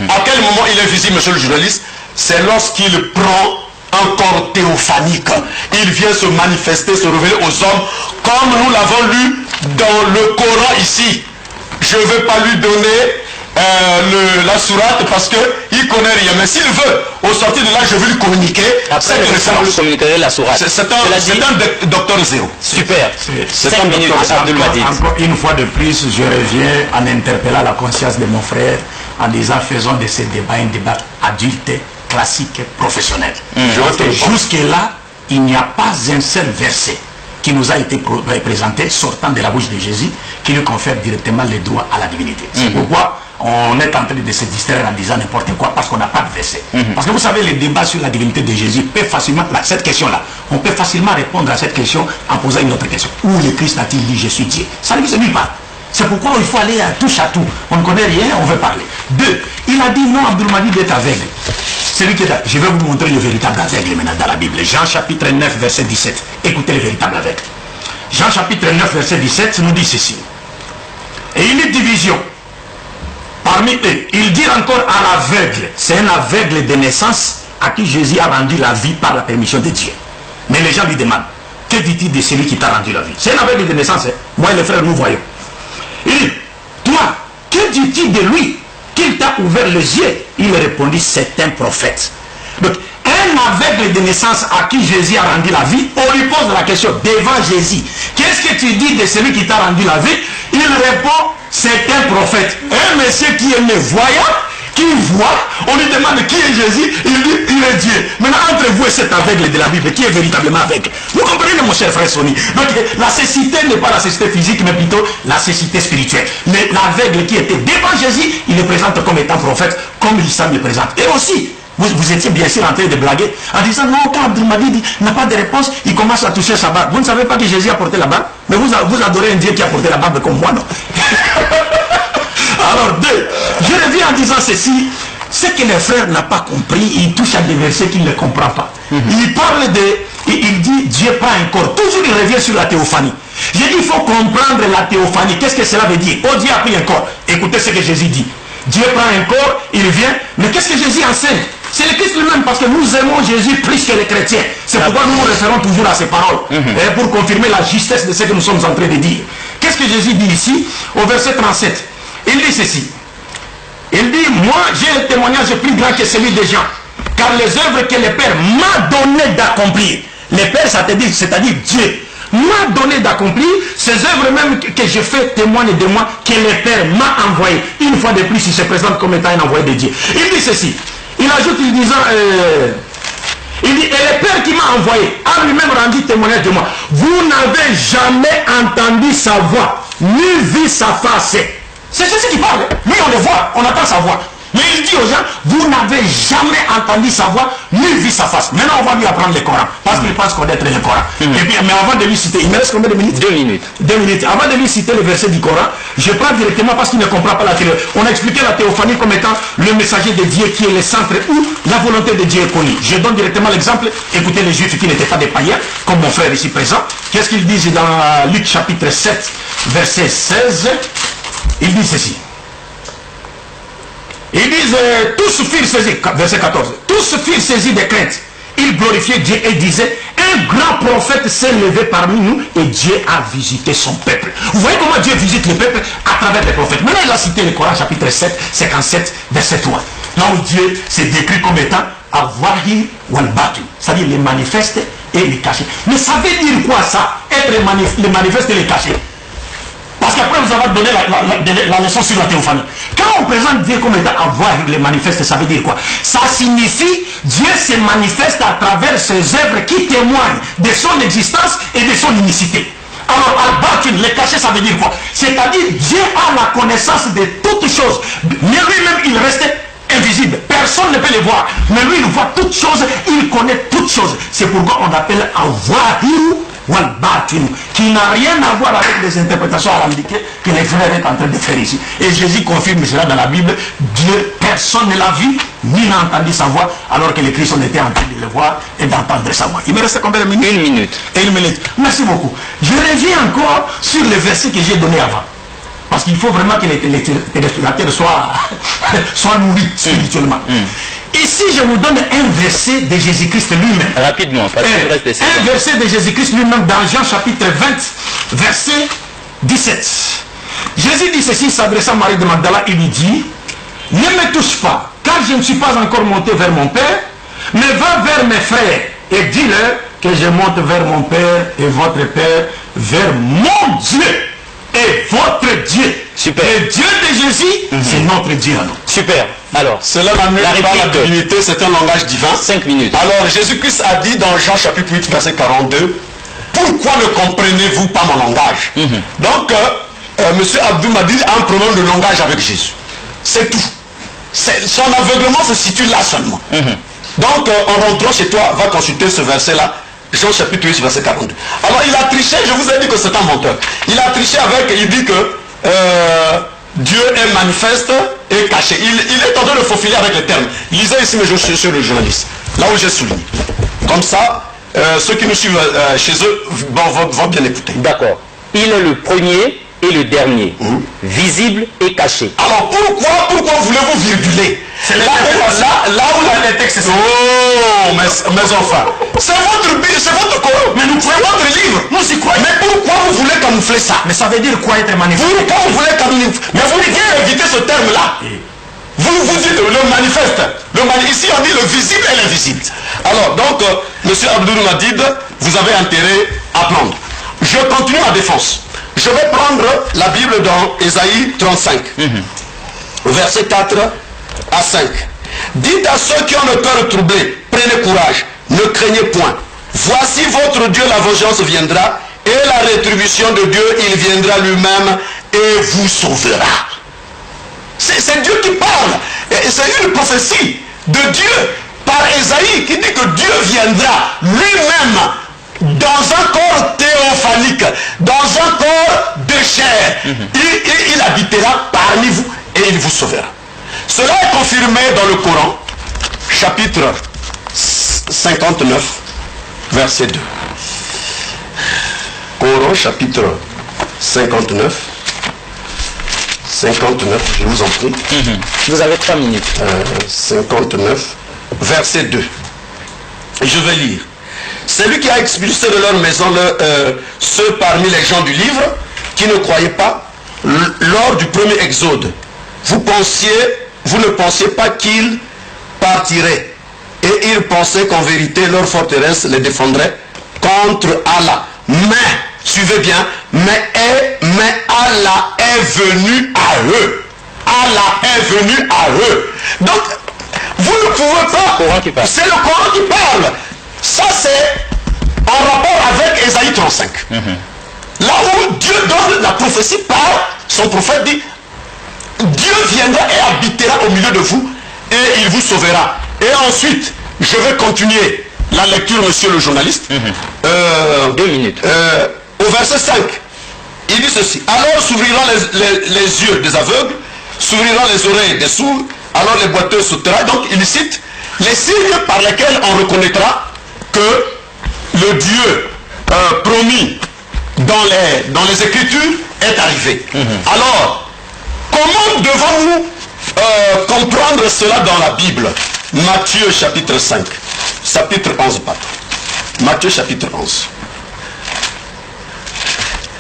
À quel moment il est visible, monsieur le journaliste? C'est lorsqu'il prend un corps théophanique. Il vient se manifester, se révéler aux hommes, comme nous l'avons lu dans le Coran ici. Je ne vais pas lui donner la sourate parce qu'il ne connaît rien. Mais s'il veut, au sortir de là, je vais lui communiquer cette référence. Vous communiquerez la sourate. C'est un docteur zéro. Super. C'est un minutes, Abdul Majid. Encore une fois de plus, je reviens en interpellant la conscience de mon frère en disant faisons de ce débat un débat adulte, classique, professionnel. Jusque-là, il n'y a pas un seul verset qui nous a été présenté sortant de la bouche de Jésus qui lui confère directement les droits à la divinité. C'est pourquoi on est en train de se distraire en disant n'importe quoi parce qu'on n'a pas de verset. Parce que vous savez, le débat sur la divinité de Jésus peut facilement, cette question-là, on peut facilement répondre à cette question en posant une autre question. Où le Christ a-t-il dit je suis Dieu? Ça ne dit nulle part. C'est pourquoi il faut aller à touche à tout. On ne connaît rien, on veut parler. 2. Il a dit non, Abdul Majid est aveugle. C'est lui qui est aveugle. Je vais vous montrer le véritable aveugle maintenant dans la Bible. Jean chapitre 9, verset 17. Écoutez le véritable aveugle. Jean chapitre 9, verset 17 nous dit ceci. Et il y a une division parmi eux. Il dit encore à l'aveugle. C'est un aveugle de naissance à qui Jésus a rendu la vie par la permission de Dieu. Mais les gens lui demandent, que dit-il de celui qui t'a rendu la vie? C'est un aveugle de naissance. Hein? Moi et les frères, nous voyons. Il dit, toi, que dis-tu de lui qu'il t'a ouvert les yeux? Il répondit, c'est un prophète. Donc, un aveugle de naissance à qui Jésus a rendu la vie, on lui pose la question devant Jésus. Qu'est-ce que tu dis de celui qui t'a rendu la vie? Il répond, c'est un prophète. Un monsieur qui est voyant, qui voit, on lui demande qui est Jésus, il dit, il est Dieu. Maintenant, entre vous et cet aveugle de la Bible, qui est véritablement aveugle? Vous comprenez, mon cher frère Sonny? Donc, la cécité n'est pas la cécité physique, mais plutôt la cécité spirituelle. Mais l'aveugle qui était devant Jésus, il le présente comme étant prophète, comme l'islam le présente. Et aussi, Vous étiez bien sûr en train de blaguer en disant non, quand Abdelmadid n'a pas de réponse, il commence à toucher sa barbe. Vous ne savez pas que Jésus a porté la barbe? Mais vous adorez un Dieu qui a porté la barbe comme moi, non? Alors, deux, je reviens en disant ceci. Ce que le frère n'a pas compris, il touche à des versets qu'il ne comprend pas. Il parle il dit Dieu prend un corps. Toujours il revient sur la théophanie. J'ai dit il faut comprendre la théophanie. Qu'est-ce que cela veut dire? Oh, Dieu a pris un corps. Écoutez ce que Jésus dit. Dieu prend un corps, il vient. Mais qu'est-ce que Jésus enseigne? C'est le Christ lui-même, parce que nous aimons Jésus plus que les chrétiens. C'est pourquoi nous nous référons toujours à ces paroles. Pour confirmer la justesse de ce que nous sommes en train de dire. Qu'est-ce que Jésus dit ici? Au verset 37. Il dit ceci. Il dit, moi j'ai un témoignage plus grand que celui des gens. Car les œuvres que le Père m'a donné d'accomplir. Le Père, c'est-à-dire Dieu, m'a donné d'accomplir, ces œuvres même que je fais témoignent de moi, que le Père m'a envoyé. Une fois de plus, il se présente comme étant un envoyé de Dieu. Il dit ceci. Il ajoute en disant, il dit, et le Père qui m'a envoyé a lui-même rendu témoignage de moi. Vous n'avez jamais entendu sa voix, ni vu sa face. C'est ceci qui parle. Lui, on le voit, on entend sa voix. Mais il dit aux gens, vous n'avez jamais entendu sa voix, ni vu sa face. Maintenant, on va lui apprendre le Coran, parce qu'il pense connaître le Coran. Et puis, mais avant de lui citer, il me reste combien de minutes? 2 minutes. 2 minutes. Avant de lui citer le verset du Coran, je prends directement parce qu'il ne comprend pas la théorie. On a expliqué la théophanie comme étant le messager de Dieu qui est le centre où la volonté de Dieu est connue. Je donne directement l'exemple. Écoutez les Juifs qui n'étaient pas des païens, comme mon frère ici présent. Qu'est-ce qu'ils disent dans Luc chapitre 7, verset 16? Ils disent ceci. Ils disent, tous furent saisis, verset 14, tous furent saisis de crainte. Ils glorifiaient Dieu et disaient, un grand prophète s'est levé parmi nous et Dieu a visité son peuple. Vous voyez comment Dieu visite le peuple à travers les prophètes. Maintenant, il a cité le Coran, chapitre 7, 57, verset 3. Là où Dieu s'est décrit comme étant Awahir wal-Batu, c'est-à-dire les manifestes et les cachés. Mais ça veut dire quoi ça, être les manifestes et les cachés? Parce qu'après vous avez donné la leçon sur la théophanie. Quand on présente Dieu comme étant avoir les manifestes, ça veut dire quoi? Ça signifie Dieu se manifeste à travers ses œuvres qui témoignent de son existence et de son unicité. Alors, al-Batin, le caché, ça veut dire quoi? C'est-à-dire Dieu a la connaissance de toutes choses. Mais lui-même, il restait invisible. Personne ne peut le voir. Mais lui, il voit toutes choses, il connaît toutes choses. C'est pourquoi on appelle Awahir wal-Batin, qui n'a rien à voir avec les interprétations alambiquées que les frères est en train de faire ici. Et Jésus confirme cela dans la Bible. Dieu, personne ne l'a vu, ni n'a entendu sa voix, alors que les chrétiens étaient en train de le voir et d'entendre sa voix. Il me reste combien de minutes? 1 minute. Et 1 minute. Merci beaucoup. Je reviens encore sur le verset que j'ai donné avant. Parce qu'il faut vraiment que les téléspectateurs soient nourris spirituellement. Ici, je vous donne un verset de Jésus-Christ lui-même. Rapidement, parce que reste des un verset de Jésus-Christ lui-même dans Jean chapitre 20, verset 17. Jésus dit ceci, s'adressant à Marie de Magdala, il lui dit, ne me touche pas, car je ne suis pas encore monté vers mon Père, mais va vers mes frères et dis-leur que je monte vers mon Père et votre Père, vers mon Dieu et votre Dieu. Super. Le Dieu de Jésus, c'est notre Dieu à nous. Super. Alors, cela n'annule pas la divinité, c'est un langage divin. 5 minutes. Alors, Jésus-Christ a dit dans Jean chapitre 8, verset 42, pourquoi ne comprenez-vous pas mon langage? Donc, M. Abdelmadid a un problème de langage avec Jésus. C'est tout. Son aveuglement se situe là seulement. Donc, en rentrant chez toi, va consulter ce verset-là. Jean chapitre 8, verset 42. Alors, il a triché, je vous ai dit que c'est un menteur. Il a triché avec, il dit que Dieu est manifeste et caché. Il est en train de faufiler avec les termes. Lisez ici, mais je suis sur le journaliste. Là où j'ai souligné. Comme ça, ceux qui nous suivent chez eux vont bien écouter. D'accord. Il est le premier et le dernier. Visible et caché. Alors pourquoi voulez-vous virguler? Là où les textes sont. Oh, mes enfants. C'est votre Bible, c'est votre Coran. Mais nous prenons votre livre. Nous y croyons. Mais pourquoi vous voulez camoufler ça? Mais ça veut dire quoi être manifeste? Pourquoi vous voulez camoufler? Mais vous pouvez éviter ce terme-là. Vous dites le manifeste. Ici on dit le visible et l'invisible. Alors donc, M. Abdelmadid, vous avez intérêt à prendre. Je continue ma défense. Je vais prendre la Bible dans Ésaïe 35, verset 4 à 5. Dites à ceux qui ont le cœur troublé, prenez courage, ne craignez point. Voici votre Dieu, la vengeance viendra, et la rétribution de Dieu, il viendra lui-même et vous sauvera. C'est Dieu qui parle. C'est une prophétie de Dieu par Ésaïe qui dit que Dieu viendra lui-même dans un corps théophanique, dans un corps de chair. Il habitera parmi vous et il vous sauvera. Cela est confirmé dans le Coran, chapitre 59, verset 2. Coran, chapitre 59. 59, je vous en prie. Vous avez 3 minutes. 59, verset 2. Je vais lire. C'est lui qui a expulsé de leur maison ceux parmi les gens du livre qui ne croyaient pas lors du premier exode. Vous ne pensiez pas qu'ils partiraient. Et ils pensaient qu'en vérité leur forteresse les défendrait contre Allah. Mais, suivez bien, mais Allah est venu à eux. Allah est venu à eux. Donc, vous ne pouvez pas... C'est le Coran qui parle. Ça, c'est en rapport avec Ésaïe 35. Là où Dieu donne la prophétie par son prophète dit, Dieu viendra et habitera au milieu de vous et il vous sauvera. Et ensuite, je vais continuer la lecture, monsieur le journaliste. 2 minutes. Au verset 5, il dit ceci. Alors s'ouvriront les yeux des aveugles, s'ouvriront les oreilles des sourds, alors les boiteux sautera. Donc il cite les signes par lesquels on reconnaîtra que le Dieu promis dans les Écritures est arrivé. Alors, comment devons-nous comprendre cela dans la Bible? Matthieu chapitre 5, chapitre 11, pardon. Matthieu chapitre 11.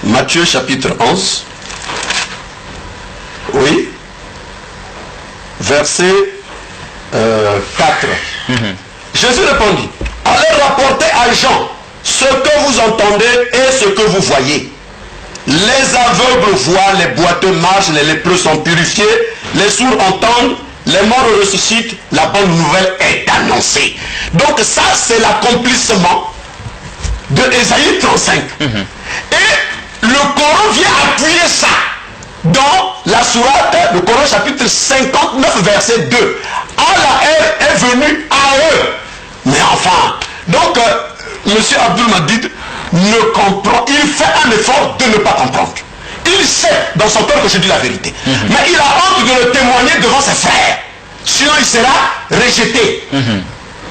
Matthieu chapitre 11. Oui. Verset 4. Jésus répondit, allez rapporter à Jean ce que vous entendez et ce que vous voyez. Les aveugles voient, les boiteux marchent, les lépreux sont purifiés, les sourds entendent, les morts ressuscitent, la bonne nouvelle est annoncée. Donc ça, c'est l'accomplissement de Ésaïe 35. Et le Coran vient appuyer ça dans la sourate, le Coran chapitre 59, verset 2. Allah est venu à eux. Mais enfin, donc, monsieur Abdul Madid ne comprend, il fait un effort de ne pas comprendre. Il sait dans son cœur que je dis la vérité. Mais il a honte de le témoigner devant ses frères. Sinon il sera rejeté.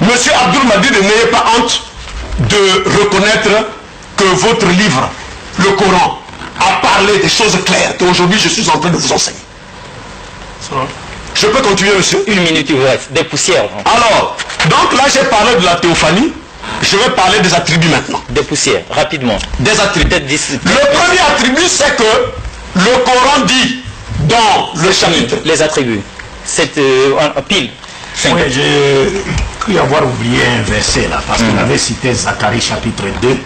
Monsieur Abdul Madid, n'ayez pas honte de reconnaître que votre livre, le Coran, a parlé des choses claires qu'aujourd'hui je suis en train de vous enseigner. Je peux continuer, monsieur? 1 minute, il vous reste. Des poussières. Alors, donc là j'ai parlé de la théophanie. Je vais parler des attributs maintenant. Des poussières, rapidement. Des attributs. Le premier attribut, c'est que le Coran dit dans le chapitre. Les attributs. C'est pile. Oui, j'ai cru avoir oublié un verset là, parce qu'on avait cité Zacharie chapitre 2,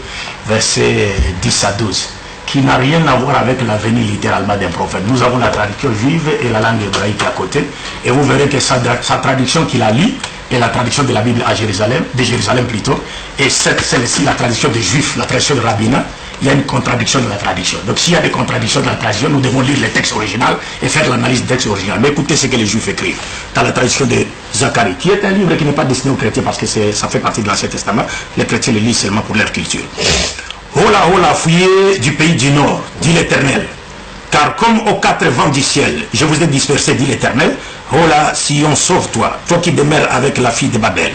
verset 10 à 12, qui n'a rien à voir avec la venue littéralement d'un prophète. Nous avons la traduction juive et la langue hébraïque à côté, et vous verrez que sa traduction qu'il a lue est la traduction de la Bible à Jérusalem, de Jérusalem plutôt, et celle-ci, la traduction des Juifs, la traduction de Rabbinat, il y a une contradiction de la traduction. Donc s'il y a des contradictions de la traduction, nous devons lire les textes originaux et faire l'analyse des textes originaux. Mais écoutez ce que les Juifs écrivent dans la traduction de Zacharie, qui est un livre qui n'est pas destiné aux chrétiens parce que ça fait partie de l'Ancien Testament. Les chrétiens le lisent seulement pour leur culture. Hola, hola, fuyez du pays du Nord, dit l'Éternel. Car comme aux 4 vents du ciel, je vous ai dispersé, dit l'Éternel. Hola, Sion, sauve-toi, toi qui demeures avec la fille de Babel.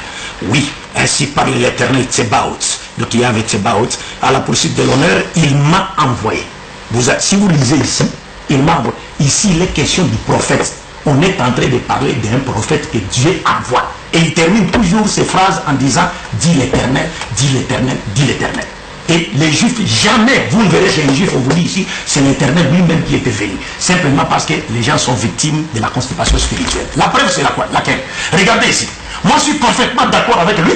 Oui, ainsi parle l'Éternel Tsebaoth. Donc il y avait Tsebaoth, à la poursuite de l'honneur, il m'a envoyé. Si vous lisez ici, il m'a envoyé. Ici, il est question du prophète. On est en train de parler d'un prophète que Dieu envoie. Et il termine toujours ces phrases en disant, dit l'Éternel, dit l'Éternel, dit l'Éternel. Et les Juifs, jamais, vous ne verrez chez les Juifs, on vous dit ici, c'est l'Éternel lui-même qui était venu. Simplement parce que les gens sont victimes de la constipation spirituelle. La preuve, c'est laquelle? Regardez ici. Moi, je suis parfaitement d'accord avec lui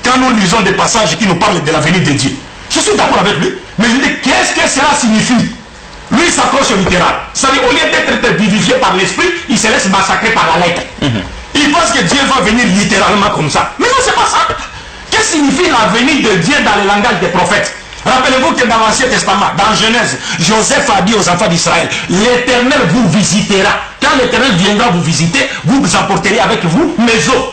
quand nous lisons des passages qui nous parlent de la venue de Dieu. Je suis d'accord avec lui, mais je dis, qu'est-ce que cela signifie? Lui, il s'accroche au littéral. C'est-à-dire, au lieu d'être vivifié par l'esprit, il se laisse massacrer par la lettre. Il pense que Dieu va venir littéralement comme ça. Mais non, c'est pas ça. Qu'est-ce que signifie la venue de Dieu dans le langage des prophètes? Rappelez-vous que dans l'Ancien Testament, dans Genèse, Joseph a dit aux enfants d'Israël, l'Éternel vous visitera. Quand l'Éternel viendra vous visiter, vous apporterez avec vous mes os.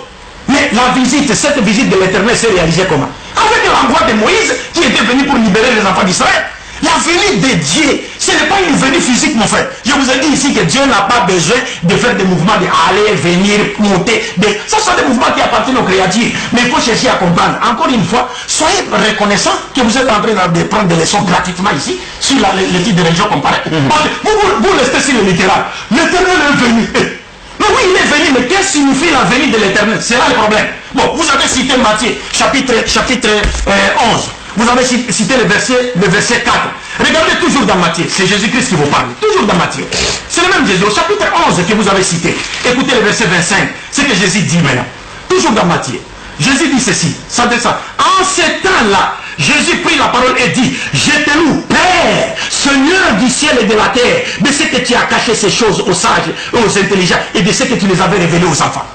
Mais la visite, cette visite de l'Éternel s'est réalisée comment? Avec l'envoi de Moïse qui était venu pour libérer les enfants d'Israël. La venue de Dieu, ce n'est pas une venue physique, mon frère. Je vous ai dit ici que Dieu n'a pas besoin de faire des mouvements d'aller, venir, monter. Ça sont des mouvements qui appartiennent aux créatures. Mais il faut chercher à comprendre. Encore une fois, soyez reconnaissants que vous êtes en train de prendre des leçons gratuitement ici, sur le titre de religion comparée. Parce que vous restez sur le littéral. L'Éternel est venu. Mais oui, il est venu, mais qu'est-ce que signifie la venue de l'Éternel? C'est là le problème. Bon, vous avez cité Matthieu, chapitre 11. Vous avez cité le verset 4. Regardez toujours dans Matthieu. C'est Jésus-Christ qui vous parle. Toujours dans Matthieu. C'est le même Jésus. Au chapitre 11 que vous avez cité. Écoutez le verset 25. C'est que Jésus dit maintenant. Toujours dans Matthieu. Jésus dit ceci. En ces temps-là, Jésus prit la parole et dit, je te loue, Père, Seigneur du ciel et de la terre, de ce que tu as caché ces choses aux sages et aux intelligents et de ce que tu les avais révélées aux enfants.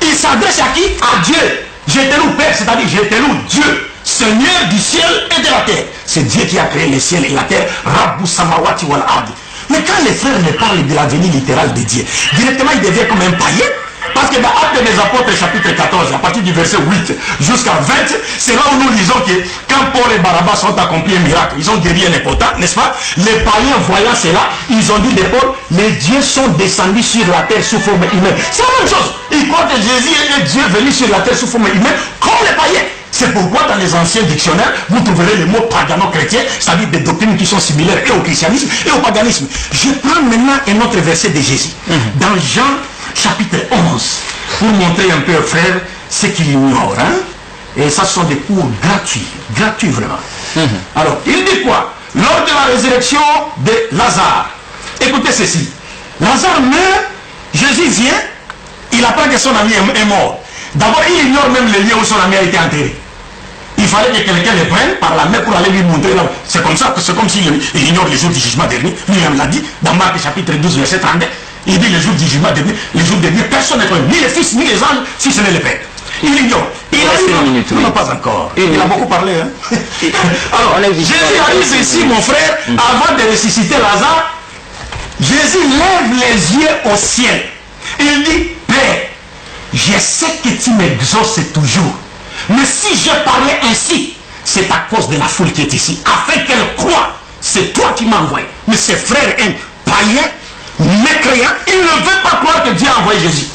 Il s'adresse à qui? À Dieu. Je te loue, Père, c'est-à-dire je te loue, Dieu, Seigneur du ciel et de la terre. C'est Dieu qui a créé le ciel et la terre. Rabbu samawati wal ardi. Mais quand les frères me parlent de la venue littérale de Dieu, directement il devient comme un païen. Parce que dans Actes des Apôtres, chapitre 14, à partir du verset 8 jusqu'à 20, c'est là où nous lisons que quand Paul et Barnabas ont accompli un miracle, ils ont guéri un impotent, n'est-ce pas? Les païens voyant cela, ils ont dit de Paul, les dieux sont descendus sur la terre sous forme humaine. C'est la même chose. Ils croient que Jésus est Dieu venu sur la terre sous forme humaine, comme les païens. C'est pourquoi dans les anciens dictionnaires, vous trouverez le mot pagano-chrétien, c'est-à-dire des doctrines qui sont similaires et au christianisme et au paganisme. Je prends maintenant un autre verset de Jésus. Dans Jean chapitre 11, pour montrer un peu aux frères ce qu'ils ignorent. Hein? Et ça, ce sont des cours gratuits vraiment. Alors, il dit quoi? Lors de la résurrection de Lazare, écoutez ceci. Lazare meurt, Jésus vient, il apprend que son ami est mort. D'abord, il ignore même le lieu où son ami a été enterré. Il fallait que quelqu'un le prenne par la main pour aller lui montrer là. C'est comme ça, c'est comme s'il ignore le jour du jugement dernier. Lui-même l'a dit dans Marc chapitre 12, verset 32. Il dit le jour du jugement dernier, le jour dernier, personne n'est connu, ni les fils, ni les anges, si ce n'est le Père. Il ignore. Il a dit non, pas encore. Il a beaucoup parlé. Hein? Alors, Jésus arrive ici, mon frère, avant de ressusciter Lazare. Jésus lève les yeux au ciel. Il dit, Père, je sais que tu m'exauces toujours. Mais si je parlais ainsi, c'est à cause de la foule qui est ici. Afin qu'elle croie, c'est toi qui m'as envoyé. Mais ses frères, un païen, mécréant, il ne veut pas croire que Dieu a envoyé Jésus.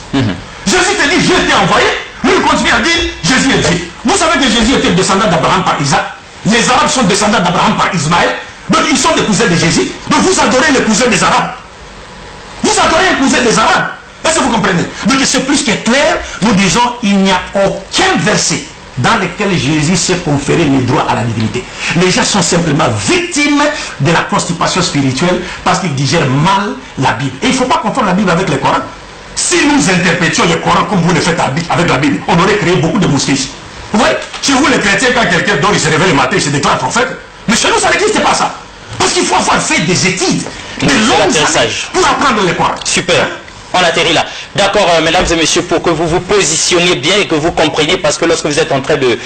Jésus te dit, je t'ai envoyé. Lui, il continue à dire, Jésus est Dieu. Vous savez que Jésus était descendant d'Abraham par Isaac. Les Arabes sont descendants d'Abraham par Ismaël. Donc, ils sont des cousins de Jésus. Donc, vous adorez les cousins des Arabes. Vous adorez les cousins des Arabes. Est-ce que vous comprenez? Donc, c'est plus que clair. Nous disons, il n'y a aucun verset dans lequel Jésus s'est conféré le droit à la divinité. Les gens sont simplement victimes de la constipation spirituelle parce qu'ils digèrent mal la Bible. Et il ne faut pas confondre la Bible avec le Coran. Si nous interprétions le Coran comme vous le faites avec la Bible, on aurait créé beaucoup de mosquées. Vous voyez, chez vous les chrétiens, quand quelqu'un dort, il se réveille le matin, il se déclare prophète. Mais chez nous, ça n'existe pas ça. Parce qu'il faut avoir fait des études, des longues années pour apprendre le Coran. Super. On atterrit là. D'accord, mesdames et messieurs, pour que vous vous positionniez bien et que vous compreniez, parce que lorsque vous êtes en train de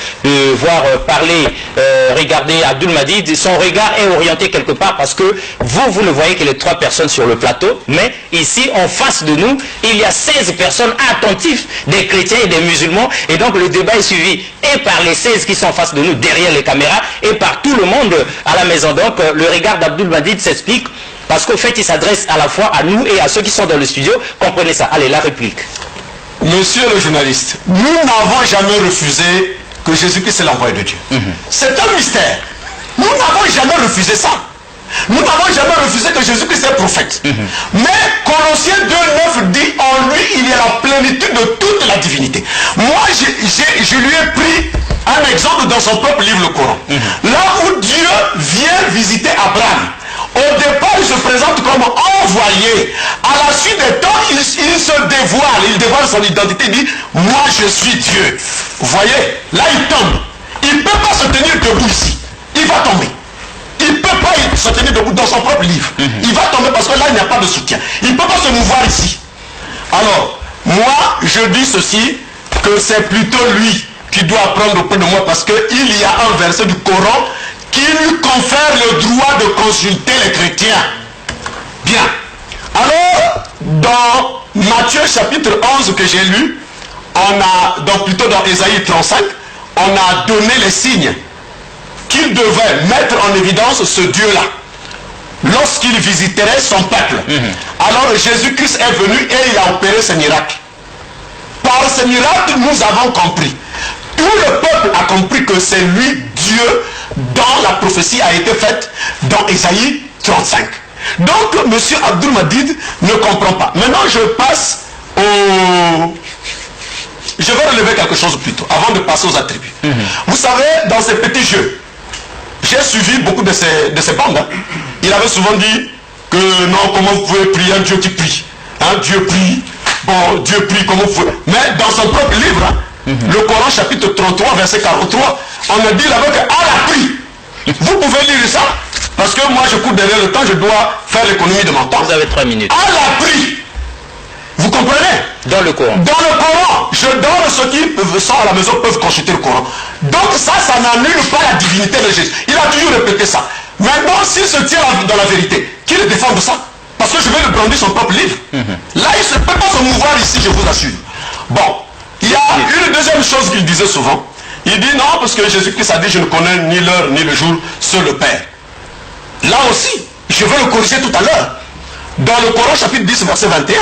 voir parler, regarder Abdul Madid, son regard est orienté quelque part parce que vous ne voyez que les 3 personnes sur le plateau, mais ici, en face de nous, il y a 16 personnes attentives, des chrétiens et des musulmans, et donc le débat est suivi et par les 16 qui sont en face de nous, derrière les caméras, et par tout le monde à la maison. Donc, le regard d'Abdul Madid s'explique. Parce qu'au fait, il s'adresse à la fois à nous et à ceux qui sont dans le studio. Comprenez ça. Allez, la réplique. Monsieur le journaliste, nous n'avons jamais refusé que Jésus-Christ est l'envoyé de Dieu. C'est un mystère. Nous n'avons jamais refusé ça. Nous n'avons jamais refusé que Jésus-Christ est prophète. Mais Colossiens 2,9 dit en lui, il y a la plénitude de toute la divinité. Moi, je lui ai pris un exemple dans son propre livre, le Coran. Là où Dieu vient visiter Abraham. Au départ, il se présente comme envoyé. À la suite des temps, il se dévoile. Il dévoile son identité. Il dit, moi je suis Dieu. Vous voyez, là il tombe. Il ne peut pas se tenir debout ici. Il va tomber. Il ne peut pas se tenir debout dans son propre livre. Il va tomber parce que là, il n'y a pas de soutien. Il ne peut pas se mouvoir ici. Alors, moi, je dis ceci, que c'est plutôt lui qui doit apprendre auprès de moi parce qu'il y a un verset du Coran qui lui confère le droit de consulter les chrétiens. Bien. Alors, dans Matthieu chapitre 11 que j'ai lu, donc plutôt dans Ésaïe 35, on a donné les signes qu'il devait mettre en évidence ce Dieu-là lorsqu'il visiterait son peuple. Alors Jésus-Christ est venu et il a opéré ce miracle. Par ce miracle, nous avons compris. Tout le peuple a compris que c'est lui Dieu dont la prophétie a été faite dans Ésaïe 35. Donc M. Abdul Madid ne comprend pas. Maintenant je passe au... Je vais relever quelque chose plutôt, avant de passer aux attributs. Vous savez, dans ces petits jeux, j'ai suivi beaucoup de ces bandes. Hein. Il avait souvent dit que non, comment vous pouvez prier un Dieu qui prie. Hein, Dieu prie, bon, Dieu prie, comment vous pouvez. Mais dans son propre livre, hein, le Coran chapitre 33, verset 43, on a dit là-bas qu'Allah prie. Vous pouvez lire ça, parce que moi je cours derrière le temps, je dois faire l'économie de mon temps. Vous avez 3 minutes. Allah prie. Vous comprenez? Dans le Coran. Dans le Coran. Je donne ceux qui sont à la maison peuvent consulter le Coran. Donc ça n'annule pas la divinité de Jésus. Il a toujours répété ça. Maintenant, s'il se tient dans la vérité, qui le défend de ça? Parce que je vais le brandir son propre livre. Là, il ne peut pas se mouvoir ici, je vous assure. Bon, il y a une deuxième chose qu'il disait souvent. Il dit non, parce que Jésus-Christ a dit je ne connais ni l'heure ni le jour, seul le Père. Là aussi, je vais le corriger tout à l'heure. Dans le Coran chapitre 10, verset 21,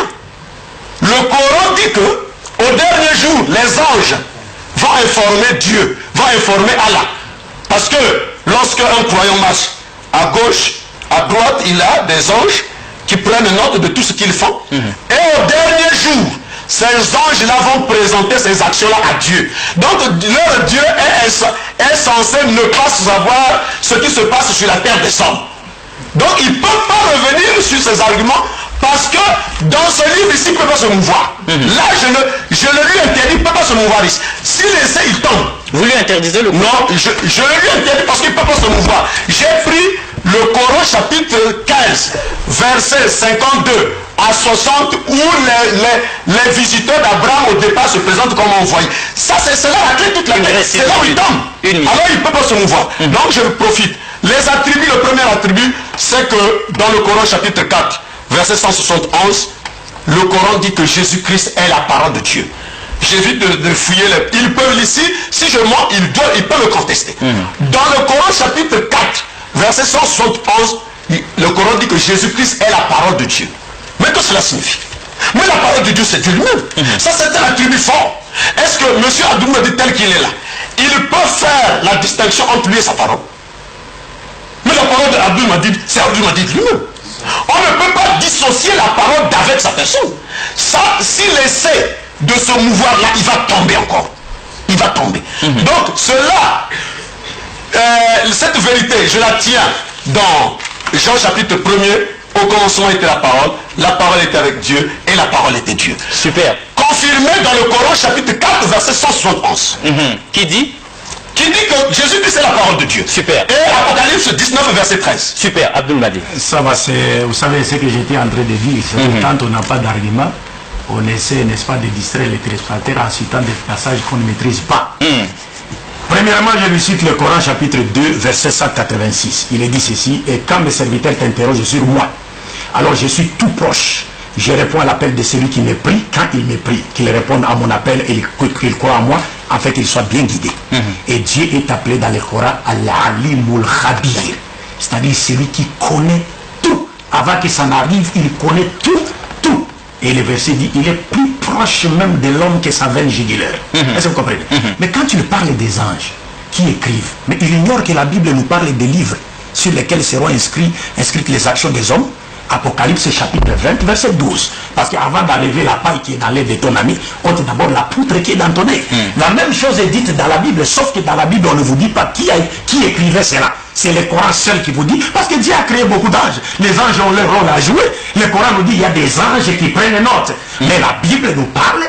le Coran dit que au dernier jour, les anges vont informer Dieu, vont informer Allah. Parce que lorsque un croyant marche à gauche, à droite, il a des anges qui prennent note de tout ce qu'ils font. Et au dernier jour, ces anges-là vont présenter ces actions-là à Dieu. Donc leur Dieu est censé ne pas savoir ce qui se passe sur la terre des hommes. Donc il ne peut pas revenir sur ces arguments parce que dans ce livre ici, il ne peut pas se mouvoir. Là, je le lui interdis, il ne peut pas se mouvoir ici. S'il essaie, il tombe. Vous lui interdisez le Coran? Non, je le lui interdis parce qu'il ne peut pas se mouvoir. J'ai pris le Coran chapitre 15, verset 52 à 60, où les visiteurs d'Abraham au départ se présentent comme envoyés. Ça, c'est là la clé, toute la clé. C'est là où il tombe. Alors il ne peut pas se mouvoir. Donc je profite. Les attributs, le premier attribut, c'est que dans le Coran chapitre 4, verset 171, le Coran dit que Jésus-Christ est la parole de Dieu. J'évite de fouiller les... Ils peuvent ici, si je mens, ils peuvent me contester. Dans le Coran chapitre 4, verset 171, le Coran dit que Jésus-Christ est la parole de Dieu. Mais que cela signifie? Mais la parole de Dieu, c'est Dieu lui-même. Ça, c'est un attribut fort. Est-ce que M. Abdul Madid, tel qu'il est là, il peut faire la distinction entre lui et sa parole? Mais la parole d'Abdul Madid, c'est Abdul Madid lui-même. On ne peut pas dissocier la parole d'avec sa personne. Ça, s'il essaie de se mouvoir là, il va tomber encore. Il va tomber. Donc, cela, cette vérité, je la tiens dans Jean chapitre 1er. Au commencement était la parole était avec Dieu, et la parole était Dieu. Super. Confirmé dans le Coran chapitre 4, verset 171. Qui dit que Jésus-Christ est la parole de Dieu. Super. Et Apocalypse 19, verset 13. Super, Abdul Madid. Ça va, vous savez ce que j'étais en train de dire, c'est que quand on n'a pas d'argument, on essaie, n'est-ce pas, de distraire les téléspectateurs en citant des passages qu'on ne maîtrise pas. Premièrement, je lui cite le Coran chapitre 2, verset 186. Il est dit ceci: et quand mes serviteurs t'interrogent sur moi, alors je suis tout proche. Je réponds à l'appel de celui qui me prie quand il me prie, qu'il réponde à mon appel et qu'il croit en moi, en fait qu'il soit bien guidé. Et Dieu est appelé dans le Coran Al-Alimul Khabir, c'est-à-dire celui qui connaît tout. Avant que ça n'arrive, il connaît tout. Et le verset dit, il est plus proche même de l'homme que sa veine jugulaire. Est-ce que vous comprenez? Mais quand il parle des anges qui écrivent, mais il ignore que la Bible nous parle des livres sur lesquels seront inscrites les actions des hommes. Apocalypse chapitre 20, verset 12. Parce qu'avant d'enlever la paille qui est dans l'air de ton ami, ôte d'abord la poutre qui est dans ton nez. La même chose est dite dans la Bible, sauf que dans la Bible, on ne vous dit pas qui écrivait cela. C'est le Coran seul qui vous dit, parce que Dieu a créé beaucoup d'anges. Les anges ont leur rôle à jouer. Le Coran nous dit, il y a des anges qui prennent note. Mais la Bible nous parle,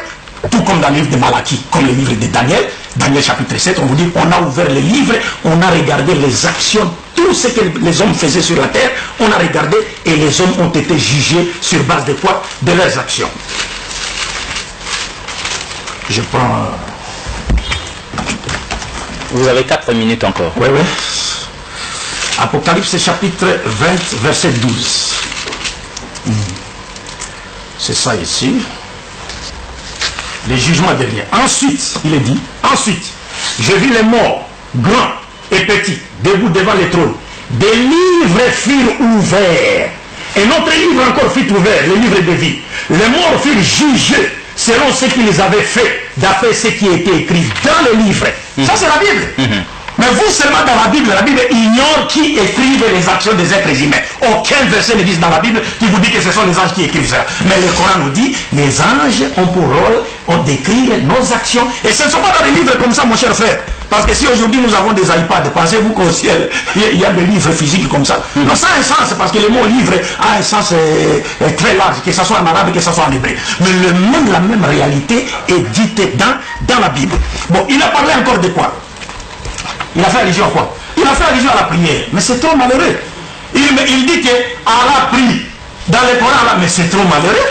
tout comme dans le livre de Malachie, comme le livre de Daniel, Daniel chapitre 7, on vous dit, on a ouvert le livre, on a regardé les actions, tout ce que les hommes faisaient sur la terre, on a regardé et les hommes ont été jugés sur base de quoi? De leurs actions. Je prends... Vous avez 4 minutes encore. Oui. Apocalypse chapitre 20, verset 12. C'est ça ici. les jugements derniers. Ensuite, il est dit, ensuite, je vis les morts, grands et petits, debout devant les trônes. Des livres furent ouverts. Et notre livre encore fut ouvert, le livre de vie. Les morts furent jugés selon ce qu'ils avaient fait, d'après ce qui était écrit dans le livre. Ça, c'est la Bible. Mais vous seulement dans la Bible ignore qui écrivent les actions des êtres humains. Aucun verset ne dit dans la Bible qui vous dit que ce sont les anges qui écrivent ça. Mais le Coran nous dit, les anges ont pour rôle d'écrire nos actions. Et ce ne sont pas dans des livres comme ça, mon cher frère. Parce que si aujourd'hui nous avons des iPads, pensez-vous qu'au ciel, il y a des livres physiques comme ça. Non, ça a un sens, parce que le mot livre a un sens très large, que ce soit en arabe, que ce soit en hébreu. Mais la même réalité est dite dans la Bible. Bon, il a parlé encore de quoi? Il a fait allusion à quoi? Il a fait allusion à la prière. Mais c'est trop malheureux. Il dit que Allah prie dans le Coran, mais c'est trop malheureux.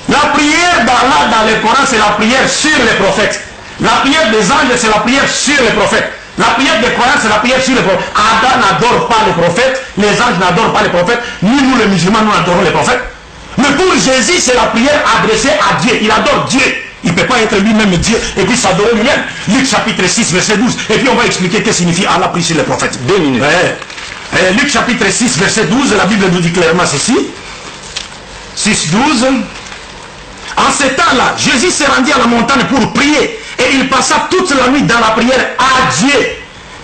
La prière d'Allah dans le Coran, c'est la prière sur les prophètes. La prière des anges, c'est la prière sur les prophètes. La prière des croyants, c'est la prière sur les prophètes. Adam n'adore pas les prophètes, les anges n'adorent pas les prophètes, ni nous les musulmans, nous adorons les prophètes. Mais pour Jésus, c'est la prière adressée à Dieu. Il adore Dieu. Il ne peut pas être lui-même Dieu et puis s'adorer lui-même. Luc chapitre 6, verset 12. Et puis on va expliquer ce que signifie Allah prie sur les prophètes. 2 minutes. Luc chapitre 6, verset 12, la Bible nous dit clairement ceci. 6, 12. En ce temps-là, Jésus s'est rendu à la montagne pour prier. Et il passa toute la nuit dans la prière à Dieu.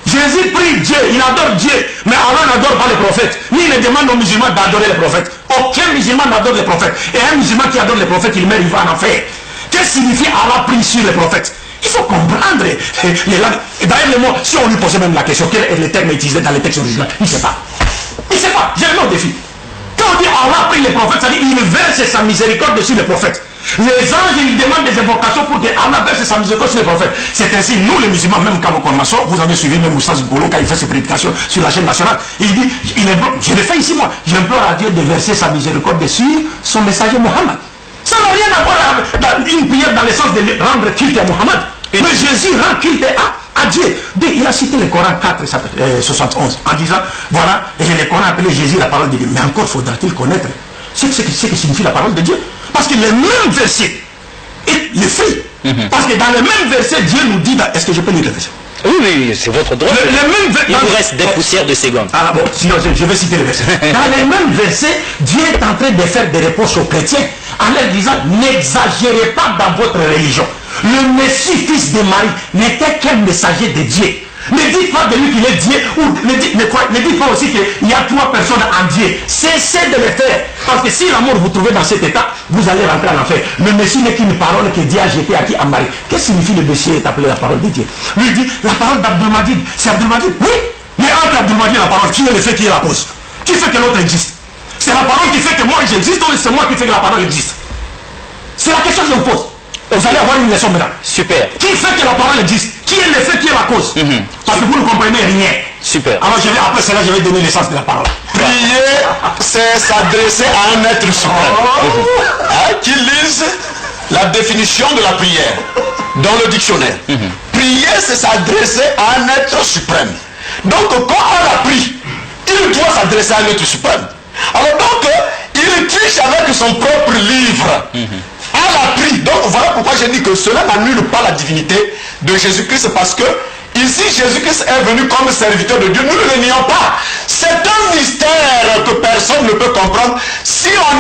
Jésus prie Dieu, il adore Dieu. Mais Allah n'adore pas les prophètes. Ni il ne demande aux musulmans d'adorer les prophètes. Aucun musulman n'adore les prophètes. Et un musulman qui adore les prophètes, il meurt, il va en enfer. Qu'est-ce que signifie Allah prie sur les prophètes? Il faut comprendre les langues. Et d'ailleurs, le mot, si on lui posait même la question, quel est le terme utilisé dans les textes originaux, il ne sait pas. Il ne sait pas. J'ai le nom au défi. Quand on dit Allah prie les prophètes, ça dit il verse sa miséricorde sur les prophètes. Les anges, ils demandent des invocations pour que Allah verse sa miséricorde sur les prophètes. C'est ainsi, nous les musulmans, même quand vous avez suivi même Moustaz Bolo quand il fait ses prédications sur la chaîne nationale, il dit, je le fais ici moi, j'implore à Dieu de verser sa miséricorde sur son messager Mohammed. Ça n'a rien à voir avec une prière dans le sens de rendre culte à Mohammed. Mais Jésus rend culte à Dieu. Il a cité le Coran 4, 71 en disant, voilà, et le Coran appelé Jésus la parole de Dieu. Mais encore faudra-t-il connaître ce que signifie la parole de Dieu. Parce que le même verset est le fruit. Parce que dans le même verset, Dieu nous dit, est-ce que je peux lire le verset? Oui, c'est votre droit. Il vous reste des poussières de secondes. Ah bon, sinon je vais citer le verset. Dans le même verset, Dieu est en train de faire des reproches aux chrétiens en leur disant, n'exagérez pas dans votre religion. Le Messie, fils de Marie, n'était qu'un messager de Dieu. Ne dites pas de lui qu'il est Dieu, ou ne dites pas aussi qu'il y a 3 personnes en Dieu. Cessez de le faire. Parce que si l'amour vous trouvez dans cet état, vous allez rentrer en enfer. Le Messie n'est qu'une parole que Dieu a jetée à qui? À Marie. Qu'est-ce que signifie le Messie est appelé la parole de Dieu? Lui il dit, la parole d'Abdelmadid, c'est Abdelmadid. Oui, mais entre Abdelmadid et la parole, qui est le fait, qui est la cause? Qui fait que l'autre existe? C'est la parole qui fait que moi j'existe, ou c'est moi qui fait que la parole existe? C'est la question que je vous pose. Vous allez avoir une leçon maintenant. Super. Qui fait que la parole existe? Qui est le fait, qui est la cause? Parce que vous ne comprenez rien. Super. Alors après cela, je vais donner l'essence de la parole. Prier, c'est s'adresser à un être suprême. Qui lise la définition de la prière dans le dictionnaire. Prier, c'est s'adresser à un être suprême. Donc, quand on a pris, il doit s'adresser à un être suprême. Alors donc, il triche avec son propre livre. Allah prie. Donc voilà pourquoi j'ai dit que cela n'annule pas la divinité de Jésus-Christ, parce que ici Jésus-Christ est venu comme serviteur de Dieu. Nous ne le nions pas. C'est un mystère que personne ne peut comprendre si on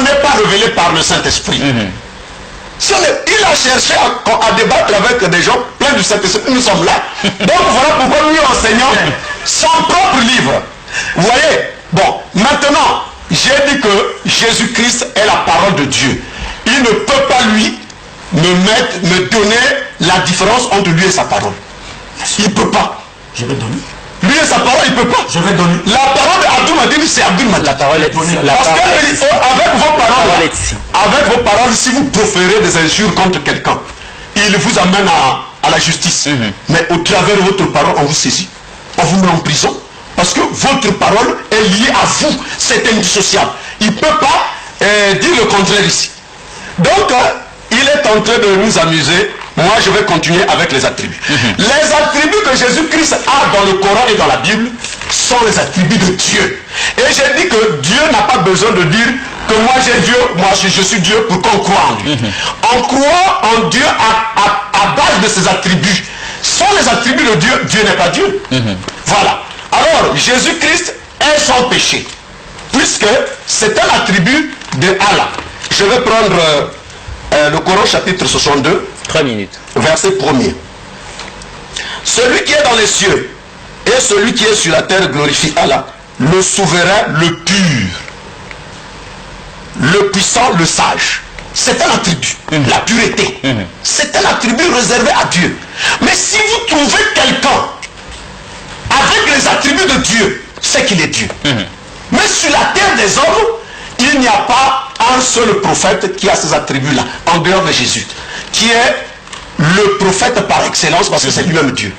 n'est pas révélé par le Saint-Esprit. Il a cherché à débattre avec des gens pleins du Saint-Esprit. Nous sommes là. Donc voilà pourquoi nous lui enseignons son propre livre. Vous voyez? Bon, maintenant, j'ai dit que Jésus-Christ est la parole de Dieu. Il ne peut pas lui me donner la différence entre lui et sa parole. Il ne peut pas. Je vais donner. Lui et sa parole, il ne peut pas. Je vais donner. La parole d'Abdelmadid, c'est Abdelmadid. La parole est donnée. Parce avec vos paroles, si vous proférez des injures contre quelqu'un, il vous amène à la justice. Mais au travers de votre parole, on vous saisit. On vous met en prison. Parce que votre parole est liée à vous. C'est indissociable. Il ne peut pas dire le contraire ici. Donc, il est en train de nous amuser. Moi, je vais continuer avec les attributs. Les attributs que Jésus-Christ a dans le Coran et dans la Bible sont les attributs de Dieu. Et j'ai dit que Dieu n'a pas besoin de dire que moi j'ai Dieu, moi je suis Dieu pour qu'on croit en lui. On croit en Dieu à base de ses attributs. Sans les attributs de Dieu, Dieu n'est pas Dieu. Voilà. Alors, Jésus-Christ est sans péché, puisque c'est un attribut de Allah. Je vais prendre le Coran chapitre 62, 3 minutes. verset 1er. Celui qui est dans les cieux et celui qui est sur la terre glorifie Allah, le souverain, le pur, le puissant, le sage. C'est un attribut, la pureté. C'est un attribut réservé à Dieu. Mais si vous trouvez quelqu'un avec les attributs de Dieu, c'est qu'il est Dieu. Mais sur la terre des hommes, il n'y a pas un seul prophète qui a ces attributs-là, en dehors de Jésus, qui est le prophète par excellence, parce que c'est lui-même Dieu.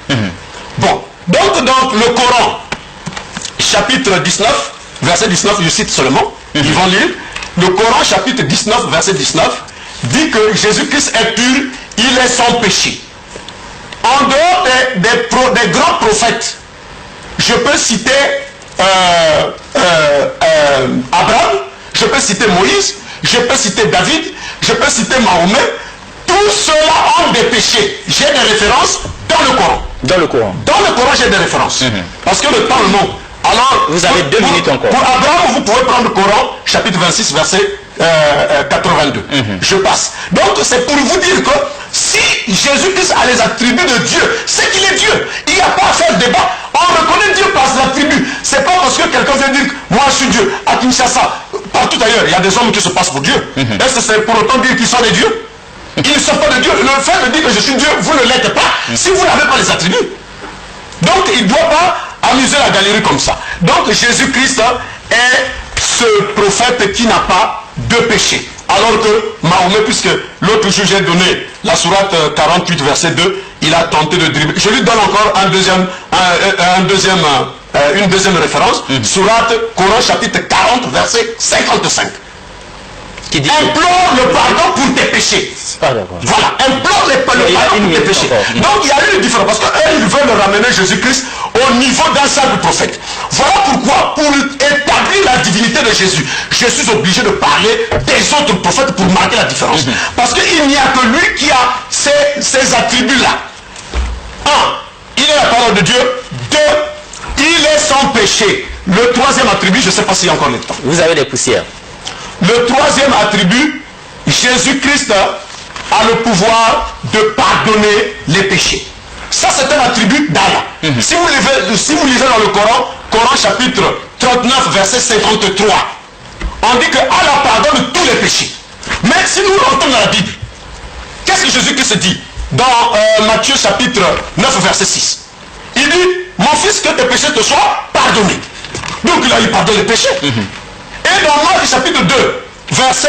Bon, donc dans le Coran, chapitre 19, verset 19, je cite seulement, ils vont lire, le Coran, chapitre 19, verset 19, dit que Jésus-Christ est pur, il est sans péché. En dehors des grands prophètes, je peux citer Abraham, je peux citer Moïse, je peux citer David, je peux citer Mahomet. Tous ceux-là ont des péchés. J'ai des références dans le Coran. Dans le Coran. Dans le Coran, j'ai des références. Parce que le temps le manque. Alors, vous avez 2 minutes encore. Pour Abraham, vous pouvez prendre le Coran, chapitre 26, verset 82. Je passe. Donc, c'est pour vous dire que si Jésus-Christ a les attributs de Dieu, c'est qu'il est Dieu. Il n'y a pas à faire débat. On reconnaît Dieu par ses attributs. C'est pas parce que quelqu'un vient dire moi je suis Dieu. À Kinshasa, partout ailleurs, il y a des hommes qui se passent pour Dieu. Est-ce que c'est pour autant dire qu'ils sont des dieux? Ils ne sont pas de Dieu. Le fait de dire que je suis Dieu, vous ne l'êtes pas si vous n'avez pas les attributs. Donc il ne doit pas amuser la galerie comme ça. Donc Jésus-Christ est ce prophète qui n'a pas de péché. Alors que Mahomet, puisque l'autre jour j'ai donné la sourate 48 verset 2, il a tenté de dribbler. Je lui donne encore une deuxième référence. Sourate Coran chapitre 40 verset 55. Qui dit implore le pardon pour tes péchés. Voilà, implore le pardon pour tes péchés. Donc il y a eu une différence, parce qu'eux ils veulent ramener Jésus-Christ au niveau d'un simple prophète. Voilà pourquoi, pour établir la divinité de Jésus, je suis obligé de parler des autres prophètes pour marquer la différence. Parce qu'il n'y a que lui qui a ces attributs-là. 1. Il est la parole de Dieu. 2. Il est sans péché. Le troisième attribut, je ne sais pas s'il y a encore le temps. Vous avez des poussières. Le troisième attribut, Jésus-Christ a le pouvoir de pardonner les péchés. Ça, c'est un attribut d'Allah. Si vous lisez dans le Coran chapitre 39, verset 53, on dit que Allah pardonne tous les péchés. Mais si nous rentrons dans la Bible, qu'est-ce que Jésus-Christ dit dans Matthieu chapitre 9, verset 6? Il dit, mon fils, que tes péchés te soient pardonnés. Donc là, il pardonne les péchés. Et dans Marc chapitre 2, verset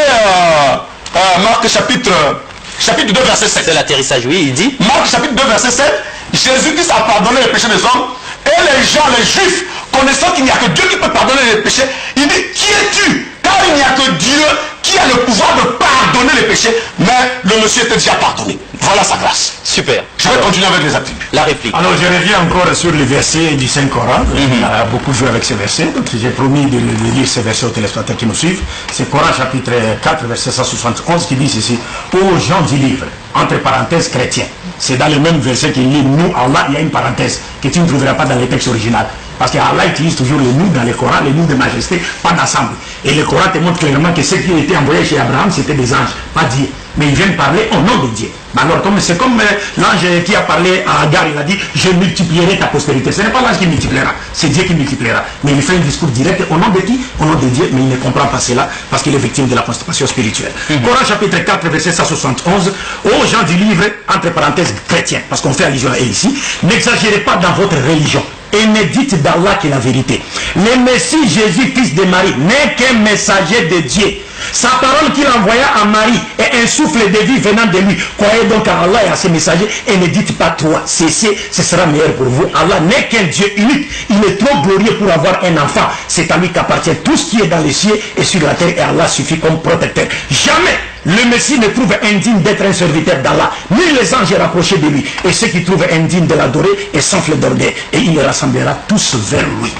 Marc chapitre 2, verset 7. C'est l'atterrissage, oui, il dit. Marc chapitre 2, verset 7, Jésus-Christ a pardonné les péchés des hommes, et les gens, les juifs, connaissant qu'il n'y a que Dieu qui peut pardonner les péchés, il dit, qui es-tu? Car il n'y a que Dieu qui a le pouvoir de pardonner les péchés, mais le monsieur était déjà pardonné. Voilà sa grâce. Super. Je vais continuer avec les attributs. La réplique. Alors je reviens encore sur les versets du Saint-Coran. On a beaucoup joué avec ces versets, donc j'ai promis de lire ces versets aux téléspectateurs qui nous suivent. C'est Coran chapitre 4, verset 171 qui dit ceci: aux gens du livre, entre parenthèses chrétiens. C'est dans le même verset qu'il lit nous, Allah, il y a une parenthèse que tu ne trouveras pas dans les textes originaux. Parce qu'Allah utilise toujours les nous dans le Coran, les nous de majesté, pas d'ensemble. Et le Coran te montre clairement que ceux qui ont été envoyés chez Abraham, c'était des anges, pas Dieu. Mais ils viennent parler au nom de Dieu. Alors c'est comme l'ange qui a parlé à Agar, il a dit, je multiplierai ta postérité. Ce n'est pas l'ange qui multipliera, c'est Dieu qui multipliera. Mais il fait un discours direct au nom de qui? Au nom de Dieu, mais il ne comprend pas cela parce qu'il est victime de la constipation spirituelle. Coran chapitre 4, verset 171, aux gens du livre, entre parenthèses chrétiens, parce qu'on fait allusion à eux ici, n'exagérez pas dans votre religion. Et ne dites d'Allah que la vérité. Le Messie Jésus-Christ de Marie n'est qu'un messager de Dieu. Sa parole qu'il envoya à Marie est un souffle de vie venant de lui. Croyez donc à Allah et à ses messagers et ne dites pas toi, cessez, ce sera meilleur pour vous. Allah n'est qu'un Dieu unique. Il est trop glorieux pour avoir un enfant. C'est à lui qu'appartient tout ce qui est dans les cieux et sur la terre, et Allah suffit comme protecteur. Jamais le Messie ne trouve indigne d'être un serviteur d'Allah, ni les anges rapprochés de lui. Et ceux qui trouvent indigne de l'adorer et s'enflent d'orgueil, et il les rassemblera tous vers lui.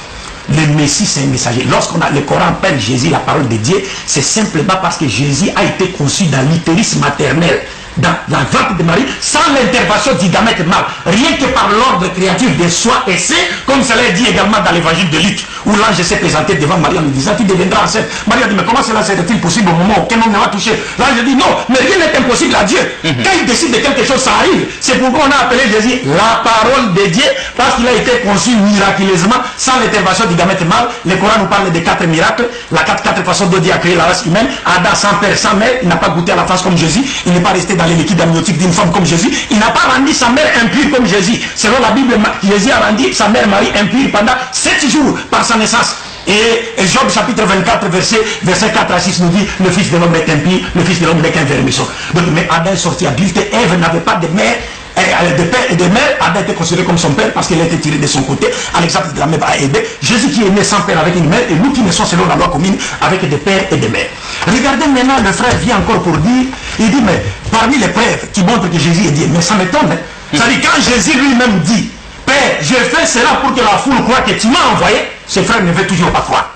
Le Messie, c'est un messager. Lorsqu'on a le Coran appelle Jésus la parole de Dieu, c'est simplement parce que Jésus a été conçu dans l'utérus maternel, dans la ventre de Marie, sans l'intervention du gamète mâle, rien que par l'ordre créatif de soi et c'est, comme cela est dit également dans l'évangile de Luc, où l'ange s'est présenté devant Marie en lui disant, tu deviendras enceinte. Marie a dit, mais comment cela serait-il possible au moment où aucun homme ne va toucher? L'ange dit, non, mais rien n'est impossible à Dieu. Quand il décide de quelque chose, ça arrive. C'est pourquoi on a appelé Jésus la parole de Dieu, parce qu'il a été conçu miraculeusement, sans l'intervention du gamète mâle. Le Coran nous parle de 4 miracles, la 4 façons dont Dieu a créé la race humaine. Adam sans père, sans mère, il n'a pas goûté à la face comme Jésus, il n'est pas resté dans les liquides amniotiques d'une femme comme Jésus, il n'a pas rendu sa mère impure comme Jésus. Selon la Bible, Jésus a rendu sa mère Marie impure pendant 7 jours par sa naissance. Et Job chapitre 24, verset 4 à 6 nous dit, le fils de l'homme est impur, le fils de l'homme n'est qu'un vermisseau. Donc, mais Adam est sorti adulte, Ève n'avait pas de mère, de père et de mère. Adam était considéré comme son père parce qu'il a été tiré de son côté, à l'exemple de la mère à aider. Jésus qui est né sans père avec une mère, et nous qui naissons selon la loi commune avec des pères et des mères. Regardez maintenant, le frère vient encore pour dire, il dit, mais parmi les preuves qui montrent que Jésus est Dieu, mais ça m'étonne, hein? C'est-à-dire quand Jésus lui-même dit, Père, je fais cela pour que la foule croie que tu m'as envoyé, ses frères ne veulent toujours pas croire.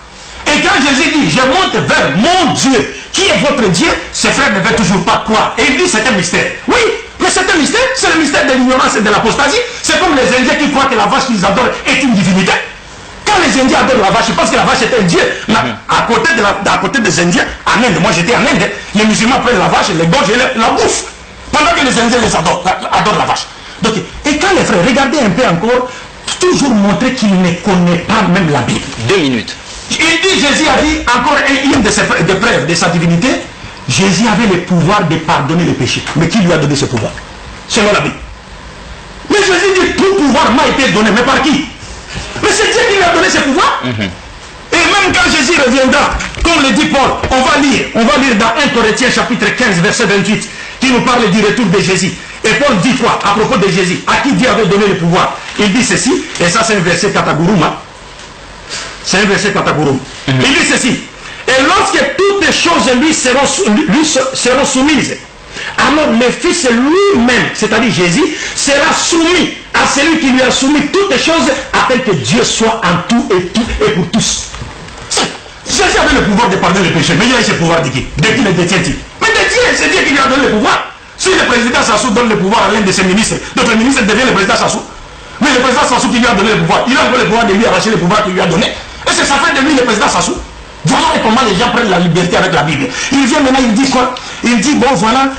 Et quand Jésus dit, je monte vers mon Dieu, qui est votre Dieu, ses frères ne veulent toujours pas croire. Et il dit, c'est un mystère. Oui, mais c'est un mystère, c'est le mystère de l'ignorance et de l'apostasie. C'est comme les Indiens qui croient que la vache qu'ils adorent est une divinité. Quand les Indiens adorent la vache, ils pensent que la vache est un Dieu. À côté des Indiens, en Inde, moi j'étais en Inde, les musulmans prennent la vache, les gorges et la bouffent. Pendant que les Indiens les adorent la vache. Donc, et quand les frères, regardez un peu encore, toujours montrer qu'il ne connaît pas même la Bible. 2 minutes. Il dit, Jésus a dit, encore une des preuves de sa divinité, Jésus avait le pouvoir de pardonner les péchés. Mais qui lui a donné ce pouvoir? Selon la Bible. Mais Jésus dit, tout pouvoir m'a été donné, mais par qui? Mais c'est Dieu qui lui a donné ce pouvoir. Et même quand Jésus reviendra, comme le dit Paul, on va lire dans 1 Corinthiens chapitre 15, verset 28, qui nous parle du retour de Jésus. Et Paul dit quoi à propos de Jésus, à qui Dieu avait donné le pouvoir? Il dit ceci, et ça c'est un verset Katagouruma. C'est un verset Katagouruma. Il dit ceci, et lorsque toutes les choses lui seront soumises, alors le Fils lui-même, c'est-à-dire Jésus, sera soumis à celui qui lui a soumis toutes les choses, afin que Dieu soit en tout et pour tous. Jésus avait le pouvoir de pardonner les péchés, mais il a eu ce pouvoir de qui? De qui le détient-il? Mais de Dieu, c'est Dieu qui lui a donné le pouvoir. Si le président Sassou donne le pouvoir à l'un de ses ministres, d'autres ministres devient le président Sassou. Mais le président Sassou qui lui a donné le pouvoir, il a encore le pouvoir de lui arracher le pouvoir qu'il lui a donné. Et c'est ça fait de lui le président Sassou. Voilà comment les gens prennent la liberté avec la Bible. Il vient maintenant, il dit quoi? Il dit, bon voilà,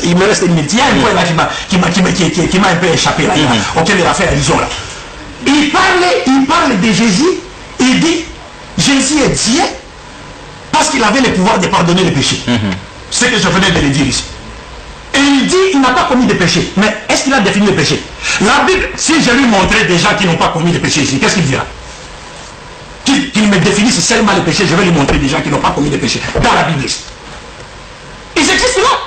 il me reste une minute. Il y a un point là qui m'a un peu échappé là, auquel il a fait allusion là. Il parle de Jésus, il dit, Jésus est Dieu parce qu'il avait le pouvoir de pardonner les péchés. C'est ce que je venais de le dire ici. Et il dit, il n'a pas commis de péché. Mais est-ce qu'il a défini le péché? La Bible, si je lui montrais des gens qui n'ont pas commis de péché ici, qu'est-ce qu'il dira? Qu'il me définisse seulement le péché, je vais lui montrer des gens qui n'ont pas commis de péché. Dans la Bible. Ils existent là.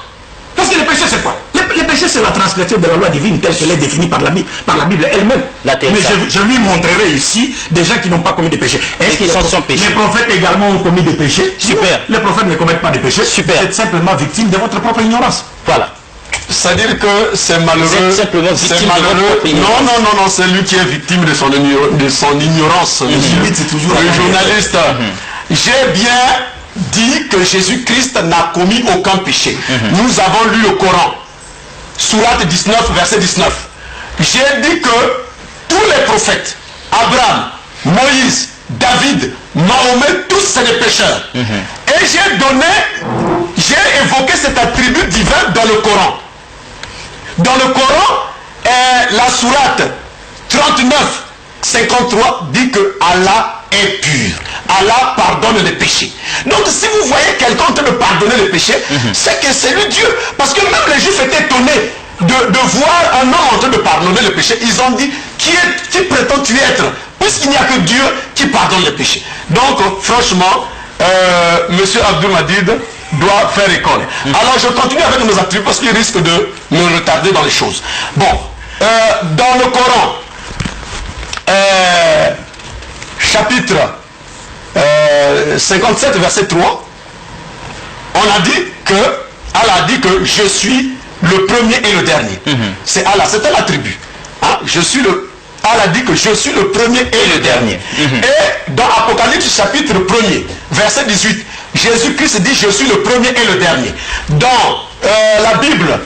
Parce que le péché, c'est quoi? Le péché, c'est la transgression de la loi divine telle qu'elle est définie par la Bible elle-même. Mais je lui montrerai ici des gens qui n'ont pas commis de péché. Est-ce que les prophètes également ont commis des péchés? Super. Les prophètes ne commettent pas de péché. Super. Vous êtes simplement victime de votre propre ignorance. Voilà. C'est-à-dire que c'est malheureux. Vous êtes simplement victime de votre propre ignorance. Non, c'est lui qui est victime de son ignorance. Le journaliste. J'ai bien dit que Jésus-Christ n'a commis aucun péché. Nous avons lu le Coran. Sourate 19, verset 19. J'ai dit que tous les prophètes, Abraham, Moïse, David, Mahomet, tous c'est des pécheurs. Et j'ai évoqué cet attribut divin dans le Coran. Dans le Coran, la sourate 39, 53 dit que Allah est pur. Allah pardonne les péchés. Donc si vous voyez quelqu'un en train de pardonner les péchés, c'est que c'est lui Dieu. Parce que même les Juifs étaient étonnés de voir un homme en train de pardonner les péchés. Ils ont dit, qui prétends-tu être? Puisqu'il n'y a que Dieu qui pardonne les péchés. Donc franchement, Monsieur Abdul Madid doit faire école. Alors je continue avec nos attributs parce qu'il risque de me retarder dans les choses. Bon, dans le Coran, chapitre 57, verset 3, on a dit que Allah a dit que je suis le premier et le dernier. C'est Allah, c'est un attribut. Hein? Je suis Allah a dit que je suis le premier et le dernier. Et dans Apocalypse chapitre 1er, verset 18, Jésus-Christ dit je suis le premier et le dernier. Dans la Bible,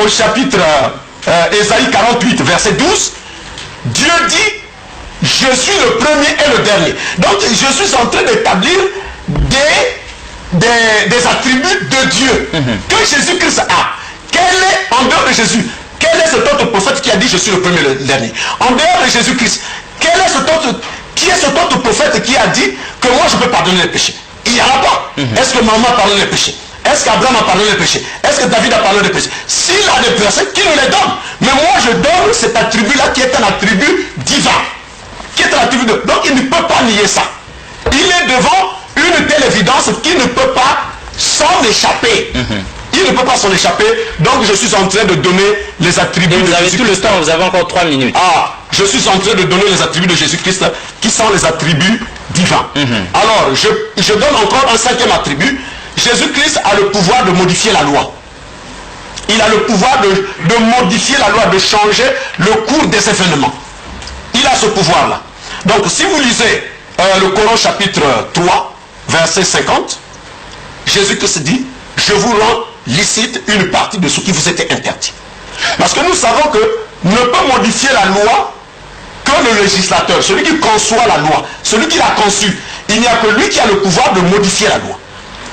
au chapitre Ésaïe 48, verset 12, Dieu dit je suis le premier et le dernier. Donc je suis en train d'établir des attributs de Dieu que Jésus-Christ a. Quel est, en dehors de Jésus, quel est cet autre prophète qui a dit je suis le premier et le dernier? En dehors de Jésus-Christ, qui est cet autre prophète qui a dit que moi je peux pardonner les péchés? Il n'y en a pas. Est-ce que Maman a pardonné les péchés? Est-ce qu'Abraham a pardonné les péchés? Est-ce que David a pardonné les péchés? S'il a des personnes qui nous les donnent. Mais moi je donne cet attribut-là qui est un attribut divin. Qui est un attribut de... Donc il ne peut pas nier ça. Il est devant une telle évidence qu'il ne peut pas s'en échapper. Il ne peut pas s'en échapper. Donc je suis en train de donner les attributs de Jésus-Christ. Vous avez tout le temps, vous avez encore 3 minutes. Ah, je suis en train de donner les attributs de Jésus-Christ qui sont les attributs divins. Alors, je donne encore un 5e attribut. Jésus-Christ a le pouvoir de modifier la loi. Il a le pouvoir de modifier la loi, de changer le cours des événements. Il a ce pouvoir-là. Donc, si vous lisez le Coran chapitre 3, verset 50, Jésus-Christ dit, je vous rends licite une partie de ce qui vous était interdit. Parce que nous savons que ne peut modifier la loi que le législateur, celui qui conçoit la loi, celui qui l'a conçue. Il n'y a que lui qui a le pouvoir de modifier la loi.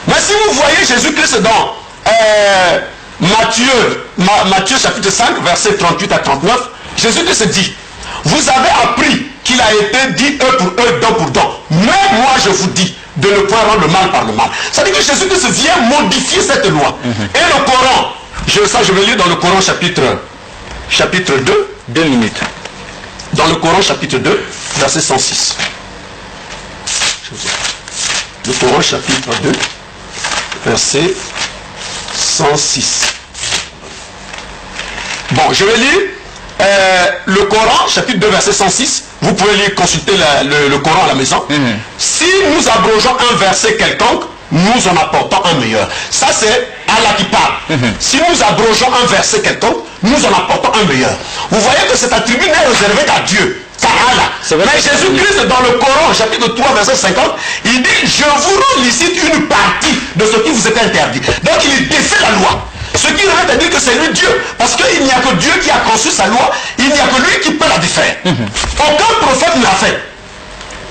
Mais si vous voyez Jésus-Christ dans Matthieu chapitre 5, verset 38 à 39, Jésus-Christ dit, vous avez appris qu'il a été dit eux pour eux, dent pour dent. Mais moi je vous dis de ne pas rendre le mal par le mal. Ça veut dire que Jésus-Christ vient modifier cette loi. Et le Coran, je vais lire dans le Coran chapitre 2. 2 minutes. Dans le Coran chapitre 2, verset 106. Le Coran chapitre 2, verset 106. Bon, je vais lire le Coran, chapitre 2, verset 106. Vous pouvez lire, consulter le Coran à la maison. Si nous abrogeons un verset quelconque, nous en apportons un meilleur. Ça, c'est Allah qui parle. Si nous abrogeons un verset quelconque, nous en apportons un meilleur. Vous voyez que cet attribut n'est réservé qu'à Dieu, qu'à Allah. Mais Jésus-Christ, dans le Coran, chapitre 3, verset 50, il dit, je vous rends licite une partie de ce qui vous est interdit. Donc il défait la loi. Ce qui revient à dire que c'est lui Dieu. Parce qu'il n'y a que Dieu qui a conçu sa loi, il n'y a que lui qui peut la défaire. Aucun prophète ne l'a fait.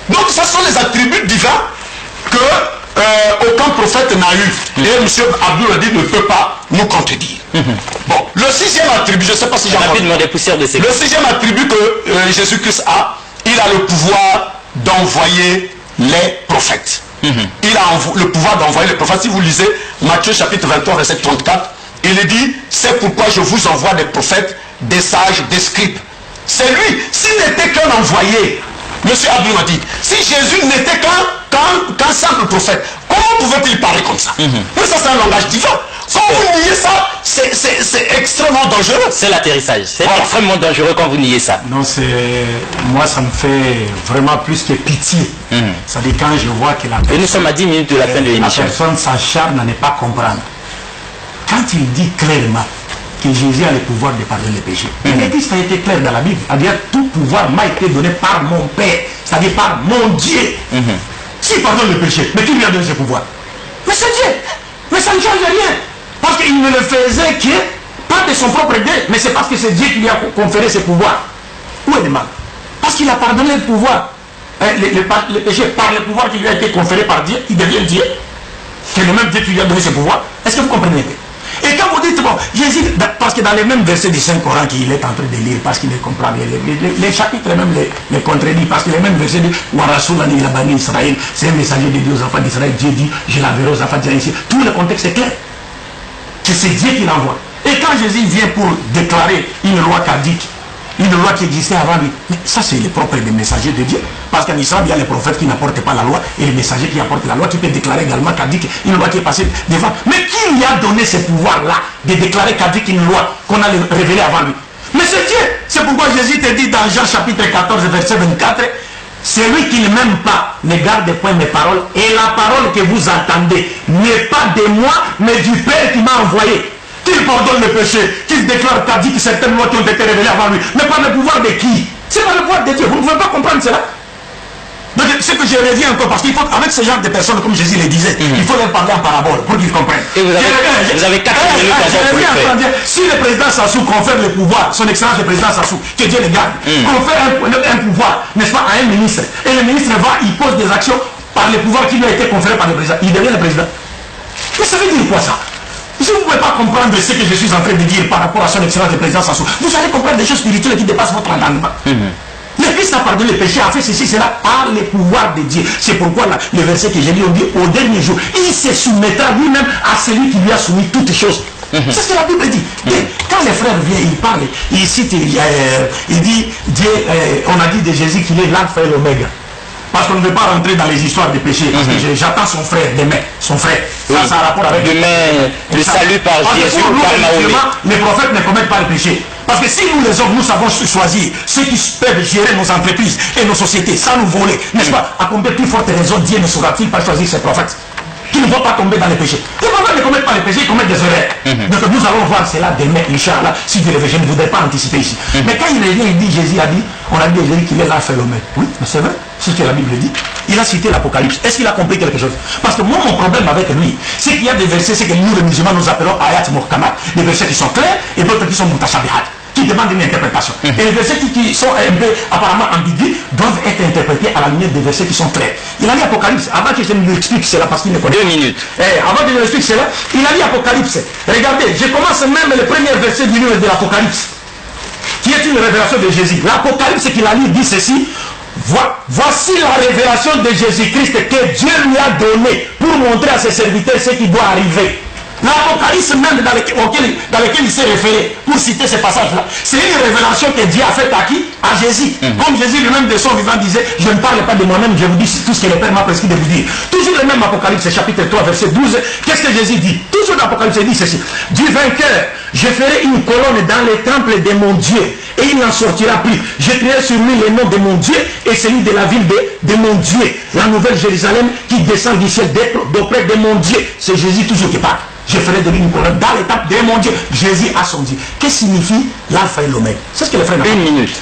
Donc ce sont les attributs divins que aucun prophète n'a eu. Et M. Abdul Hadi ne peut pas nous contredire. Bon, le 6e attribut, je ne sais pas si j'ai rapidement des poussières de le 6e attribut que Jésus-Christ a, il a le pouvoir d'envoyer les prophètes. Il a le pouvoir d'envoyer les prophètes. Si vous lisez Matthieu chapitre 23, verset 34, il est dit, c'est pourquoi je vous envoie des prophètes, des sages, des scribes. C'est lui. S'il n'était qu'un envoyé, M. Abdul Hadi, si Jésus n'était qu'un simple prophète, comment pouvait-il parler comme ça? Mais ça, c'est un langage divin. Quand vous niez ça, c'est extrêmement dangereux. C'est l'atterrissage. C'est extrêmement dangereux quand vous niez ça. Non, moi, ça me fait vraiment plus que pitié. C'est-à-dire quand je vois que Et nous sommes à 10 minutes de la fin de l'émission. La personne s'acharne à ne pas comprendre. Quand il dit clairement que Jésus a le pouvoir de pardonner les péchés, et que ça a été clair dans la Bible, c'est-à-dire tout pouvoir m'a été donné par mon Père, c'est-à-dire par mon Dieu. S'il pardonne le péché, mais qui lui a donné ce pouvoir? Mais c'est Dieu. Mais ça ne change rien. Parce qu'il ne le faisait que pas de son propre gré, mais c'est parce que c'est Dieu qui lui a conféré ce pouvoir. Où est le mal? Parce qu'il a pardonné le pouvoir. Le péché par le pouvoir qui lui a été conféré par Dieu, il devient Dieu. C'est le même Dieu qui lui a donné ce pouvoir. Est-ce que vous comprenez? Et quand vous dites, bon, Jésus, parce que dans les mêmes versets du Saint-Coran qu'il est en train de lire, parce qu'il les comprend, les chapitres même les contredit, parce que les mêmes versets disent, Warasoulani la Bani Israël, c'est un messager de Dieu aux enfants d'Israël, Dieu dit, je l'enverrai aux enfants d'Israël ici. Tout le contexte est clair. Que c'est Dieu qui l'envoie. Et quand Jésus vient pour déclarer une loi caduque, une loi qui existait avant lui, mais ça c'est le propre des messagers de Dieu. Parce qu'en Israël, il y a les prophètes qui n'apportent pas la loi et les messagers qui apportent la loi, qui peut déclarer également caduque une loi qui est passée devant. Mais qui lui a donné ce pouvoir-là de déclarer caduque une loi qu'on a révélée avant lui? Mais c'est Dieu. C'est pourquoi Jésus te dit dans Jean chapitre 14, verset 24, celui qui ne m'aime pas ne garde point mes paroles, et la parole que vous entendez n'est pas de moi, mais du Père qui m'a envoyé. Qu'il pardonne le péché, qu'il déclare caduque certaines lois qui ont été révélées avant lui. Mais par le pouvoir de qui? C'est par le pouvoir de Dieu. Vous ne pouvez pas comprendre cela. Donc, ce que je reviens encore, parce qu'il faut, avec ce genre de personnes, comme Jésus le disait, il faut leur parler en parabole pour qu'ils comprennent. Et vous avez 4 minutes encore pour le faire. Si le président Sassou confère le pouvoir, son excellence le président Sassou, que Dieu le garde, confère un pouvoir, n'est-ce pas, à un ministre, et le ministre va, il pose des actions par le pouvoir qui lui a été conféré par le président, il devient le président. Mais ça veut dire quoi ça? Si vous ne pouvez pas comprendre ce que je suis en train de dire par rapport à son excellence le président Sassou, vous allez comprendre des choses spirituelles qui dépassent votre entendement. Le Christ a pardonné le péché, a fait ceci, cela par le pouvoir de Dieu. C'est pourquoi là, le verset que j'ai lu, on dit au dernier jour, il se soumettra lui-même à celui qui lui a soumis toutes choses. C'est ce que la Bible dit. Et quand les frères viennent, ils parlent, il cite, il dit, Dieu, on a dit de Jésus qu'il est l'alpha et l'oméga. Parce qu'on ne veut pas rentrer dans les histoires de péché. Parce que j'attends son frère demain. Son frère. Ça a rapport avec demain, le salut par Jésus ou par Mahomet. Les prophètes ne commettent pas le péché. Parce que si nous les hommes, nous savons choisir ceux qui peuvent gérer nos entreprises et nos sociétés sans nous voler, n'est-ce pas? À combien plus forte raison Dieu ne saura-t-il pas choisir ses prophètes qui ne vont pas tomber dans les péchés? Les prophètes ne commettent pas les péchés, ils commettent des erreurs. Donc nous allons voir cela demain, Inch'Allah, si Dieu le veut. Je ne voudrais pas anticiper ici. Mais quand il revient, il dit, Jésus a dit, on a dit à Jésus qu'il est l'alpha et l'oméga. Oui, mais c'est vrai, c'est ce que la Bible dit. Il a cité l'Apocalypse. Est-ce qu'il a compris quelque chose? Parce que moi, mon problème avec lui, c'est qu'il y a des versets, c'est que nous, les musulmans, nous appelons ayat muhkamat, des versets qui sont clairs et d'autres qui sont mutashabihat, qui demandent une interprétation. Et les versets qui sont un peu apparemment ambigus doivent être interprétés à la lumière des versets qui sont clairs. Il a dit Apocalypse, avant que je ne lui explique cela, parce qu'il ne connaît pas. 2 minutes. Avant que je ne lui explique cela, il a dit Apocalypse. Regardez, je commence même le premier verset du livre de l'Apocalypse, qui est une révélation de Jésus. L'Apocalypse qu'il a lu dit ceci. Voici la révélation de Jésus-Christ que Dieu lui a donnée pour montrer à ses serviteurs ce qui doit arriver. L'Apocalypse même dans lequel il s'est référé pour citer ce passage-là, c'est une révélation que Dieu a faite à qui? À Jésus. Comme Jésus lui-même de son vivant disait, je ne parle pas de moi-même, je vous dis tout ce que le Père m'a prescrit de vous dire. Toujours le même Apocalypse, chapitre 3, verset 12. Qu'est-ce que Jésus dit? Toujours l'Apocalypse dit ceci. Du vainqueur, je ferai une colonne dans le temple de mon Dieu, et il n'en sortira plus. J'écrirai sur lui le nom de mon Dieu et celui de la ville de mon Dieu. La nouvelle Jérusalem qui descend du ciel d'auprès de mon Dieu. C'est Jésus toujours qui parle. Je ferai de lui une colonne dans l'étape de mon Dieu. Jésus a son Dieu. Qu'est-ce que signifie l'alpha et l'oméga? C'est ce que les frères n'ont pas. 1 minute.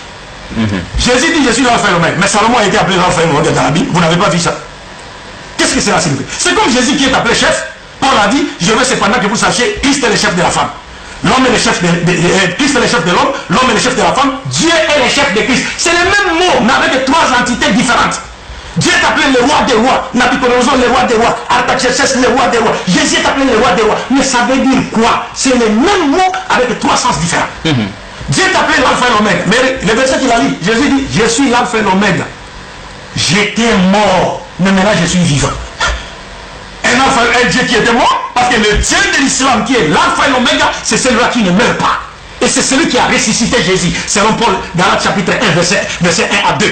Jésus dit je suis l'alpha et l'oméga. Mais Salomon a été appelé l'alpha et l'oméga dans la Bible. Vous n'avez pas vu ça? Qu'est-ce que cela signifie? C'est comme Jésus qui est appelé chef. Paul a dit, je veux cependant que vous sachiez, Christ est le chef de la femme. L'homme est le chef Christ est le chef de l'homme, l'homme est le chef de la femme, Dieu est le chef de Christ. C'est le même mot, mais avec 3 entités différentes. Dieu est appelé le roi des rois, Nabucodonosor le roi des rois, Artaxerxès le roi des rois, Jésus est appelé le roi des rois. Mais ça veut dire quoi? C'est le même mot avec 3 sens différents. Dieu est appelé l'alpha et l'oméga. Mais le verset qu'il a dit, Jésus dit, je suis l'alpha et l'oméga. J'étais mort, mais maintenant je suis vivant. Un Dieu qui était mort, parce que le Dieu de l'islam qui est l'alpha et l'oméga, c'est celui-là qui ne meurt pas. Et c'est celui qui a ressuscité Jésus. Selon Paul, Galates chapitre 1, verset 1 à 2.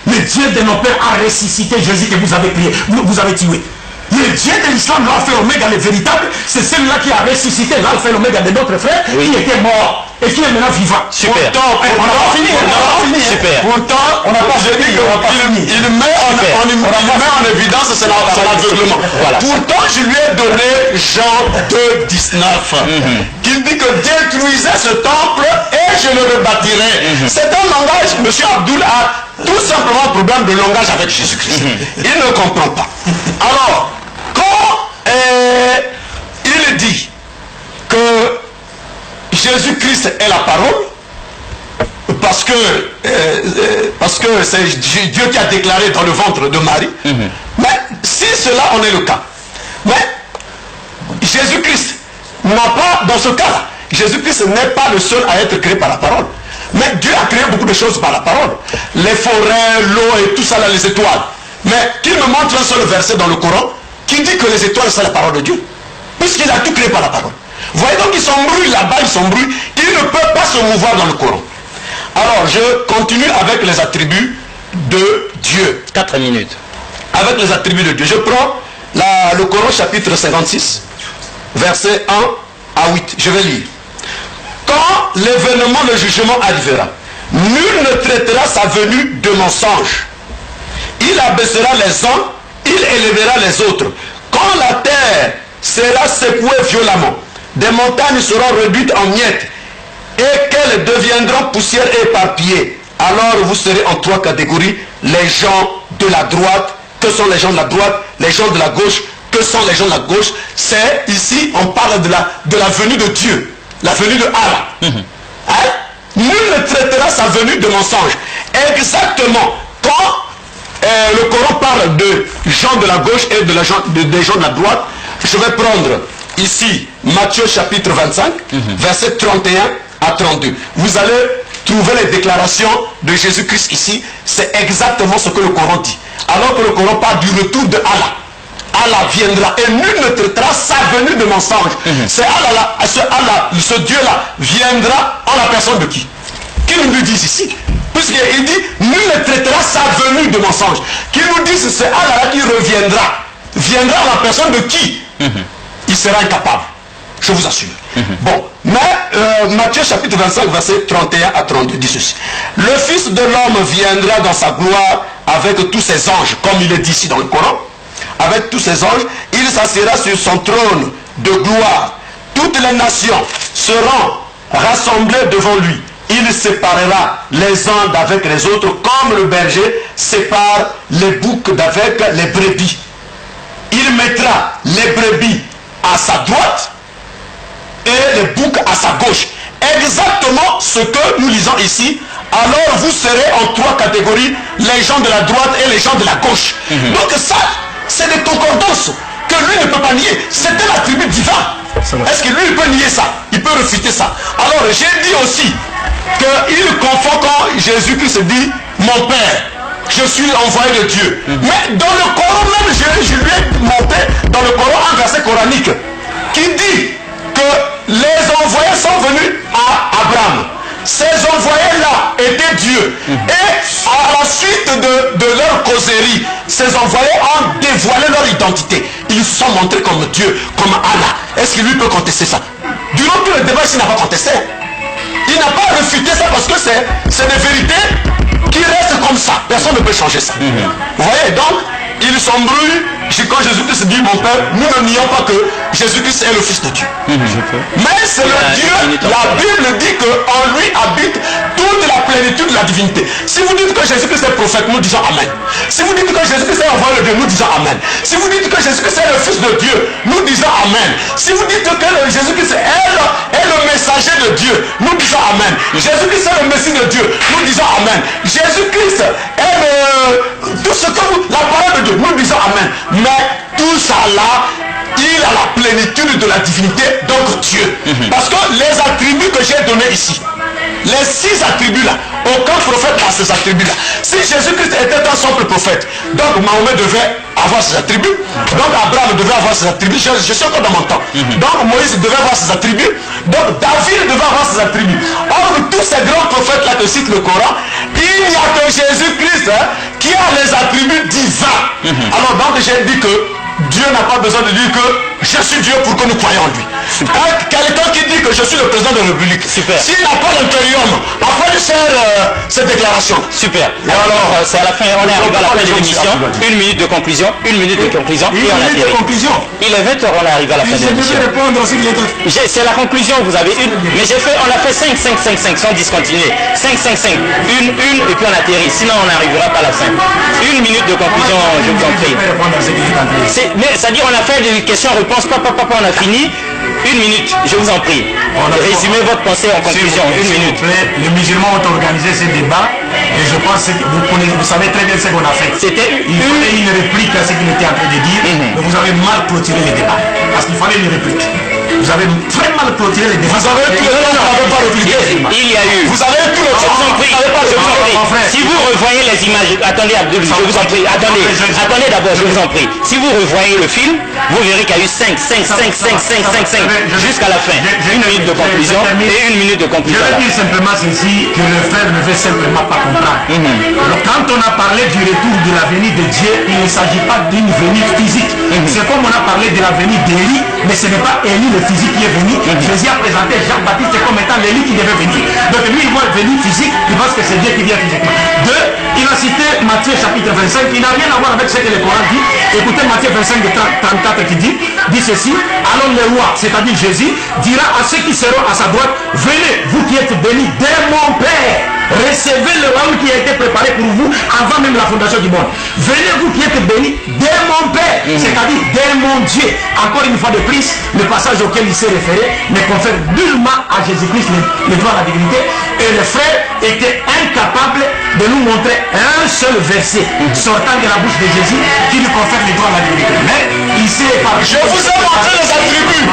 Le Dieu de nos pères a ressuscité Jésus que vous avez prié, vous avez tué. Le Dieu de l'islam, l'alpha et l'oméga, le véritable, c'est celui-là qui a ressuscité l'alpha et l'oméga de notre frère, qui était mort et qui est maintenant vivant. Super. Pourtant, on n'a pas fini. Super. Pourtant, on n'a pas fini. Il met en évidence, c'est l'aveuglement. Voilà. Pourtant, je lui ai donné Jean 2, 19. Qu'il dit que détruisez ce temple et je le rebâtirai. C'est un langage, M. Abdoul a tout simplement un problème de langage avec Jésus-Christ. Il ne comprend pas. Alors, quand il dit que Jésus-Christ est la parole, parce que c'est Dieu qui a déclaré dans le ventre de Marie, mais si cela en est le cas, mais Jésus-Christ n'a pas, dans ce cas, Jésus-Christ n'est pas le seul à être créé par la parole. Mais Dieu a créé beaucoup de choses par la parole. Les forêts, l'eau et tout ça, là, les étoiles. Mais qu'il me montre un seul verset dans le Coran qui dit que les étoiles, c'est la parole de Dieu. Puisqu'il a tout créé par la parole. Vous voyez donc, ils s'embrouillent là-bas, ils s'embrouillent. Ils ne peuvent pas se mouvoir dans le Coran. Alors, je continue avec les attributs de Dieu. 4 minutes. Avec les attributs de Dieu. Je prends le Coran chapitre 56, verset 1 à 8. Je vais lire. Quand l'événement, le jugement arrivera, nul ne traitera sa venue de mensonge. Il abaissera les uns, il élèvera les autres. Quand la terre sera secouée violemment, des montagnes seront réduites en miettes et qu'elles deviendront poussière et éparpillées. alors vous serez en trois catégories. Les gens de la droite, que sont les gens de la droite? Les gens de la gauche, que sont les gens de la gauche? C'est ici, on parle de la venue de Dieu, la venue de Allah. Hein? Nul ne traitera sa venue de mensonge. Exactement. Quand le Coran parle de gens de la gauche et des gens de la droite, je vais prendre ici Matthieu chapitre 25, verset 31 à 32. Vous allez trouver les déclarations de Jésus-Christ ici. C'est exactement ce que le Coran dit. Alors que le Coran parle du retour de Allah. Allah viendra et nul ne traitera sa venue de mensonge. C'est Allah, ce Dieu-là viendra en la personne de qui? Qui nous dit ici? Puisqu'il dit nul ne traitera sa venue de mensonge. Qui nous dit c'est Allah qui reviendra. Viendra en la personne de qui? Il sera incapable. Je vous assure. Bon, mais Matthieu chapitre 25, verset 31 à 32 dit ceci. Le Fils de l'homme viendra dans sa gloire avec tous ses anges, comme il est dit ici dans le Coran. Avec tous ses anges, il s'assiera sur son trône de gloire. Toutes les nations seront rassemblées devant lui. Il séparera les uns d'avec les autres, comme le berger sépare les boucs d'avec les brebis. Il mettra les brebis à sa droite et les boucs à sa gauche. Exactement ce que nous lisons ici. Alors vous serez en trois catégories, les gens de la droite et les gens de la gauche. Donc ça, c'est des concordances que lui ne peut pas nier. C'était l'attribut divin. Est-ce que lui il peut nier ça? Il peut réfuter ça. Alors j'ai dit aussi qu'il confond quand Jésus-Christ dit mon Père, je suis envoyé de Dieu. Mais dans le Coran même, je lui ai monté dans le Coran un verset coranique qui dit que les envoyés sont venus à Abraham. Ces envoyés-là étaient Dieu. Et à la suite de leur causerie, ces envoyés ont dévoilé leur identité. Ils se sont montrés comme Dieu, comme Allah. Est-ce qu'il lui peut contester ça? Durant tout le débat, il n'a pas contesté. Il n'a pas réfuté ça parce que c'est des vérités qui restent comme ça. Personne ne peut changer ça. Vous voyez, donc, ils s'embrouillent. Quand Jésus-Christ dit mon Père, nous ne nions pas que Jésus-Christ est le Fils de Dieu. Mais c'est le Dieu, la Bible dit qu'en lui habite toute la plénitude de la divinité. Si vous dites que Jésus-Christ est prophète, nous disons Amen. Si vous dites que Jésus-Christ est envoyé de Dieu, nous disons Amen. Si vous dites que Jésus-Christ est le Fils de Dieu, nous disons Amen. Si vous dites que Jésus-Christ est le messager de Dieu, nous disons Amen. Jésus-Christ est le Messie de Dieu, nous disons Amen. Jésus-Christ est tout ce que la parole de Dieu, nous disons Amen. Mais tout ça là, il a la plénitude de la divinité, donc Dieu. Parce que les attributs que j'ai donnés ici, les 6 attributs là, aucun prophète n'a ces attributs là. Si Jésus-Christ était un simple prophète, donc Mahomet devait avoir ses attributs, donc Abraham devait avoir ses attributs, je suis encore dans mon temps. Donc Moïse devait avoir ses attributs, donc David devait avoir ses attributs. Or tous ces grands prophètes là que cite le Coran, il n'y a que Jésus-Christ qui a les attributs divins. Alors donc j'ai dit que Dieu n'a pas besoin de dire que je suis Dieu pour que nous croyions en lui. Quelqu'un qui dit que je suis le président de la République, s'il n'a pas l'impérium, après de faire cette déclaration. Super. Alors, c'est à la fin, on est arrivé à la fin de l'émission. 1 minute de conclusion, 1 minute de conclusion, et on a terminé. Il est 20h, on est arrivé à la fin de l'émission. C'est la conclusion, vous avez une. Mais on a fait 5, 5, 5, 5, sans discontinuer. 5, 5, 5. Une, et puis on atterrit. Sinon, on n'arrivera pas à la fin. 1 minute de conclusion, je vous en prie. C'est-à-dire, on a fait des questions-réponses, papa, on a fini. 1 minute, je vous en prie. Résumez votre pensée en conclusion, 1 minute. Les musulmans ont organisé ce débat et je pense que vous savez très bien ce qu'on a fait. C'était une réplique à ce qu'il était en train de dire, mais vous avez mal clôturé le débat. Parce qu'il fallait une réplique. Vous avez très mal clôturé les débats. Vous avez tout le temps. Il y a eu. Vous avez tout le temps. Je vous en prie. Si vous revoyez les images, attendez Abdul, je vous en prie. Attendez d'abord, je vous en prie. Si vous revoyez le film, vous verrez qu'il y a eu 5 jusqu'à la fin. 1 minute de conclusion et 1 minute de conclusion. Je veux dire simplement ceci, que le frère ne veut simplement pas comprendre. Quand on a parlé du retour de la venue de Dieu, il ne s'agit pas d'une venue physique. C'est comme on a parlé de la venue d'Élie, mais ce n'est pas Élie le physique qui est venu. Jésus a présenté Jean-Baptiste comme étant l'Élie qui devait venir. Donc lui, il voit venir physique, il pense que c'est Dieu qui vient physiquement. 2, il a cité Matthieu chapitre 25, il n'a rien à voir avec ce que le Coran dit. Écoutez Matthieu 25 34 qui dit ceci, alors le roi, c'est-à-dire Jésus, dira à ceux qui seront à sa droite, venez, vous qui êtes bénis de mon Père. Recevez le royaume qui a été préparé pour vous avant même la fondation du monde. Venez vous qui êtes bénis dès mon Père, c'est-à-dire dès mon Dieu. Encore une fois de plus, le passage auquel il s'est référé ne confère nullement à Jésus-Christ le droit à la divinité. Et le frère était incapable de nous montrer un seul verset sortant de la bouche de Jésus qui lui confère le droit à la divinité. Mais il s'est épargné. Je vous ai montré les attributs.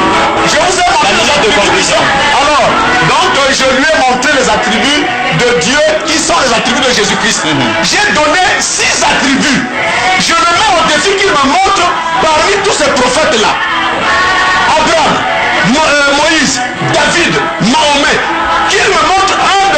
Je vous ai montré les attributs. Alors, donc je lui ai montré les attributs de Dieu qui sont les attributs de Jésus-Christ. J'ai donné 6 attributs. Je le mets au défi qu'il me montre parmi tous ces prophètes-là. Abraham, Moïse, David, Mahomet, qu'il me montre un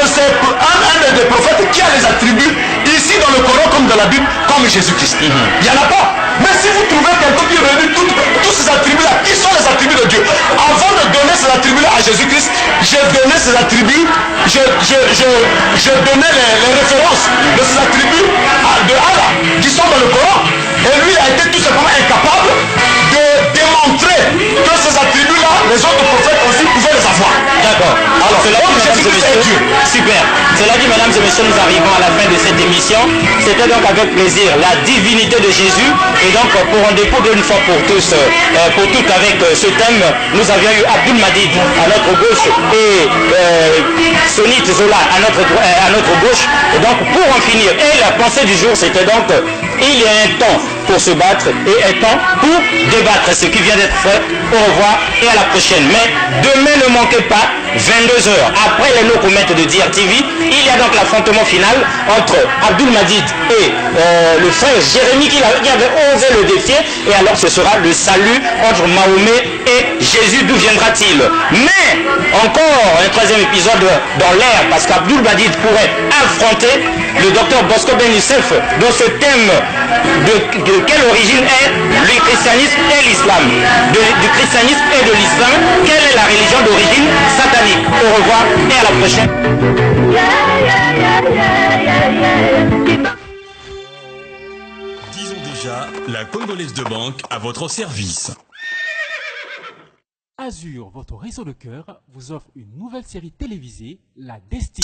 des prophètes qui a les attributs ici dans le Coran comme dans la Bible, comme Jésus-Christ. Il n'y en a pas. Mais si vous trouvez quelqu'un qui réunit tous ces attributs-là, qui sont les attributs de Dieu, avant de donner ces attributs-là à Jésus-Christ, j'ai donné ces attributs, je donnais les références de ces attributs de Allah qui sont dans le Coran. Et lui a été tout simplement incapable de démontrer que ces attributs-là, les autres prophètes aussi pouvaient les avoir. D'accord. Alors, cela dit, mesdames et messieurs, super. Cela dit, mesdames et messieurs, nous arrivons à la fin de cette émission. C'était donc avec plaisir la divinité de Jésus. Et donc, pour en découdre une fois pour tous, pour toutes avec ce thème, nous avions eu Abdul Madid à notre gauche et Sonit Zola à notre gauche. Et donc, pour en finir, et la pensée du jour, c'était donc, il y a un temps pour se battre et un temps pour débattre. Ce qui vient d'être fait. Au revoir et à la prochaine. Mais demain, ne manquez pas, 22h, après les no comments de DRTV, il y a donc l'affrontement final entre Abdul Madid et le frère Jérémy qui avait osé le défier. Et alors ce sera le salut entre Mahomet et Jésus. D'où viendra-t-il? Mais encore un troisième épisode dans l'air, parce qu'Abdul Madid pourrait affronter le docteur Bosco Ben Youssef dans ce thème de quelle origine est le christianisme et l'islam, du christianisme et de l'islam, quelle est la religion d'origine satanique. Au revoir et à la prochaine. Disons déjà la Congolaise de banque à votre service. Azur, votre réseau de cœur, vous offre une nouvelle série télévisée, La Destinée.